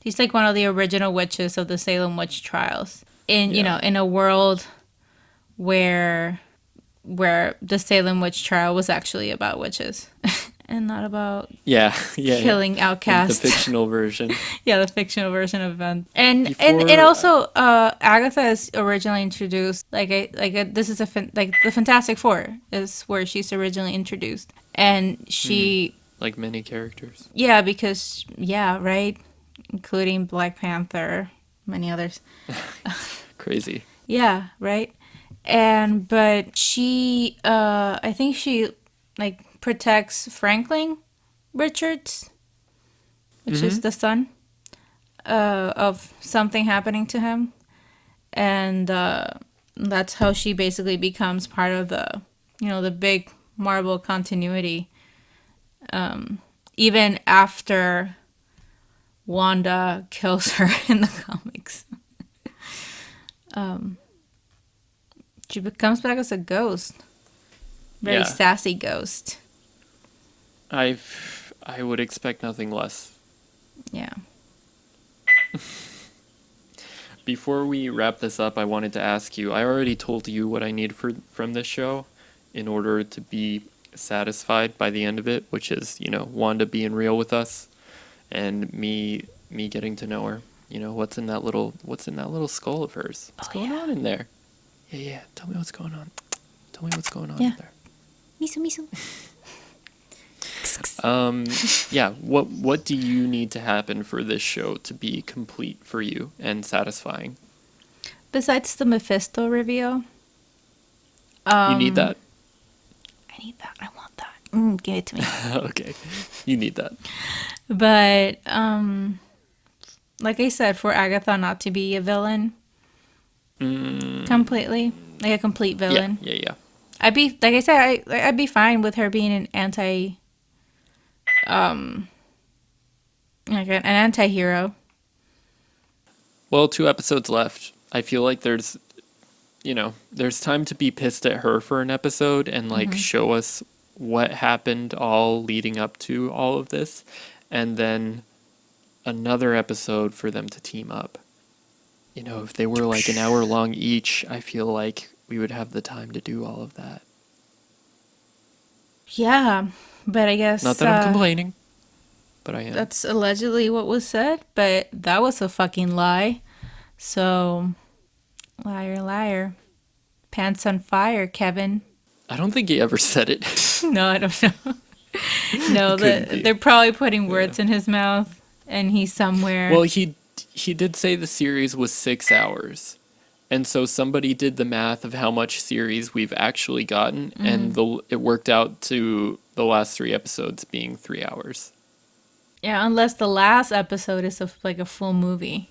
Speaker 2: She's like one of the original witches of the Salem witch trials.
Speaker 1: Yeah.
Speaker 2: In a world where the Salem witch trial was actually about witches and not about
Speaker 1: Yeah, yeah, yeah.
Speaker 2: killing
Speaker 1: In the
Speaker 2: outcasts.
Speaker 1: fictional version.
Speaker 2: Yeah, the fictional version of events. And
Speaker 1: Before,
Speaker 2: also Agatha is originally introduced this is like the Fantastic Four is where she's originally introduced. And she
Speaker 1: like many characters.
Speaker 2: yeah, because yeah, right? Including Black Panther, many others.
Speaker 1: Crazy.
Speaker 2: Yeah, right. But she I think she like protects Franklin Richards, which is the son of something happening to him, and that's how she basically becomes part of the big Marvel continuity. Even after Wanda kills her in the comics. She comes back as a ghost. Very
Speaker 1: Yeah.
Speaker 2: sassy ghost.
Speaker 1: I would expect nothing less.
Speaker 2: Yeah.
Speaker 1: Before we wrap this up, I wanted to ask you, I already told you what I need from this show in order to be satisfied by the end of it, which is, Wanda being real with us and me getting to know her. What's in that little skull of hers? What's going on in there? Yeah. Tell me what's going on. Tell me what's going on in there.
Speaker 2: Misu misu.
Speaker 1: Yeah, what do you need to happen for this show to be complete for you and satisfying?
Speaker 2: Besides the Mephisto reveal.
Speaker 1: You need that?
Speaker 2: I need that. I want that. Give it to me.
Speaker 1: Okay. You need that.
Speaker 2: But like I said, for Agatha not to be a villain completely. like a complete
Speaker 1: Yeah,
Speaker 2: villain.
Speaker 1: yeah.
Speaker 2: I'd be like I said, I'd be fine with her being an like an anti-hero.
Speaker 1: Well, 2 episodes left. I feel like there's time to be pissed at her for an episode and like show us what happened all leading up to all of this, and then another episode for them to team up. If they were like an hour long each, I feel like we would have the time to do all of that.
Speaker 2: Yeah, but I guess
Speaker 1: Not that I'm complaining, but I am.
Speaker 2: that's allegedly what was said, but that was a fucking lie. So, liar, liar. Pants on fire, Kevin.
Speaker 1: I don't think he ever said it.
Speaker 2: No, I don't know. No,
Speaker 1: Couldn't be.
Speaker 2: they're probably putting words in his mouth, and he's somewhere.
Speaker 1: Well, he did say the series was 6 hours. And so somebody did the math of how much series we've actually gotten, and it worked out to the last 3 episodes being 3 hours.
Speaker 2: Yeah, unless the last episode is like a full movie.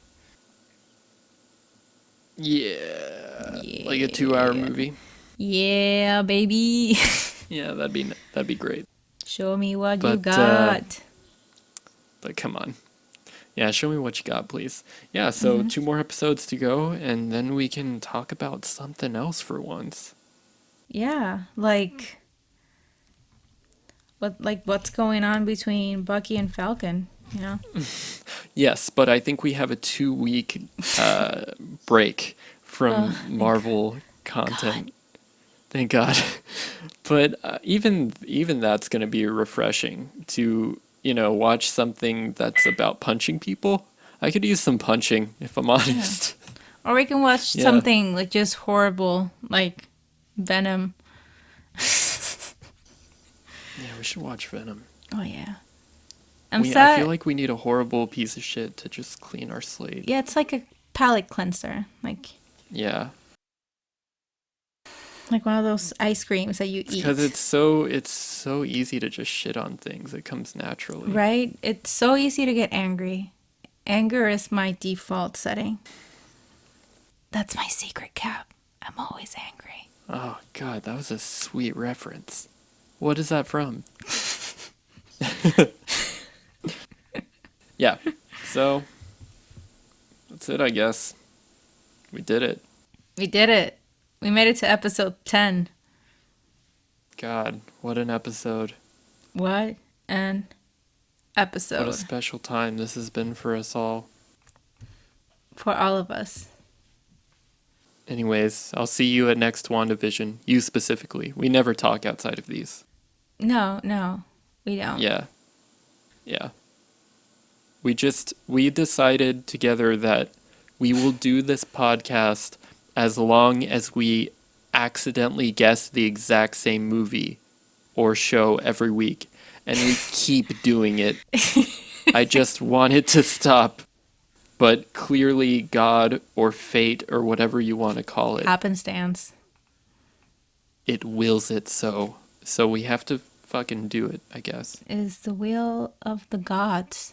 Speaker 1: Yeah. Like a 2 hour movie.
Speaker 2: Yeah, baby.
Speaker 1: Yeah, that'd be great.
Speaker 2: Show me what you
Speaker 1: But,
Speaker 2: got.
Speaker 1: But come on. Yeah, show me what you got, please. Yeah, so 2 more episodes to go, and then we can talk about something else for once.
Speaker 2: Yeah, like what's going on between Bucky and Falcon, you know?
Speaker 1: Yes, but I think we have a 2 week break from Marvel content. Thank God. But even that's going to be refreshing to, watch something that's about punching people. I could use some punching, if I'm honest.
Speaker 2: Or we can watch
Speaker 1: Yeah.
Speaker 2: something like just horrible, like Venom.
Speaker 1: Yeah, we should watch Venom.
Speaker 2: Oh yeah.
Speaker 1: I
Speaker 2: sad.
Speaker 1: feel like we need a horrible piece of shit to just clean our slate.
Speaker 2: Yeah, it's like a palate cleanser, like
Speaker 1: Yeah.
Speaker 2: one of those ice creams that you eat.
Speaker 1: Because it's so easy to just shit on things. It comes naturally.
Speaker 2: Right? It's so easy to get angry. Anger is my default setting. That's my secret, Cap. I'm always angry.
Speaker 1: Oh God, that was a sweet reference. What is that from? Yeah. So that's it, I guess. We did it.
Speaker 2: We did it. We made it to episode 10.
Speaker 1: God, what an episode.
Speaker 2: What an episode.
Speaker 1: What a special time this has been for us all.
Speaker 2: For all of us.
Speaker 1: Anyways, I'll see you at next WandaVision. You specifically. We never talk outside of these.
Speaker 2: No, we don't.
Speaker 1: Yeah. Yeah. We decided together that we will do this podcast as long as we accidentally guess the exact same movie or show every week. And we keep doing it. I just want it to stop. But clearly God or fate or whatever you want to call it,
Speaker 2: Happenstance.
Speaker 1: it wills it so. So we have to fucking do it, I guess.
Speaker 2: It is the will of the gods.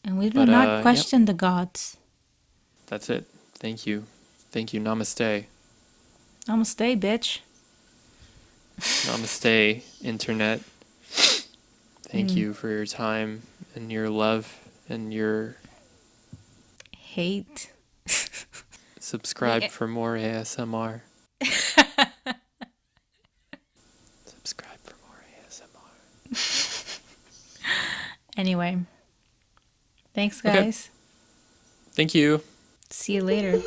Speaker 2: And we do
Speaker 1: But,
Speaker 2: not question the gods.
Speaker 1: That's it. Thank you. Thank you. Namaste.
Speaker 2: Namaste, bitch.
Speaker 1: Namaste, Internet. Thank you for your time and your love and your
Speaker 2: Hate.
Speaker 1: subscribe for more ASMR. Subscribe for more ASMR.
Speaker 2: Anyway. Thanks,
Speaker 1: Okay.
Speaker 2: guys.
Speaker 1: Thank you.
Speaker 2: See you later.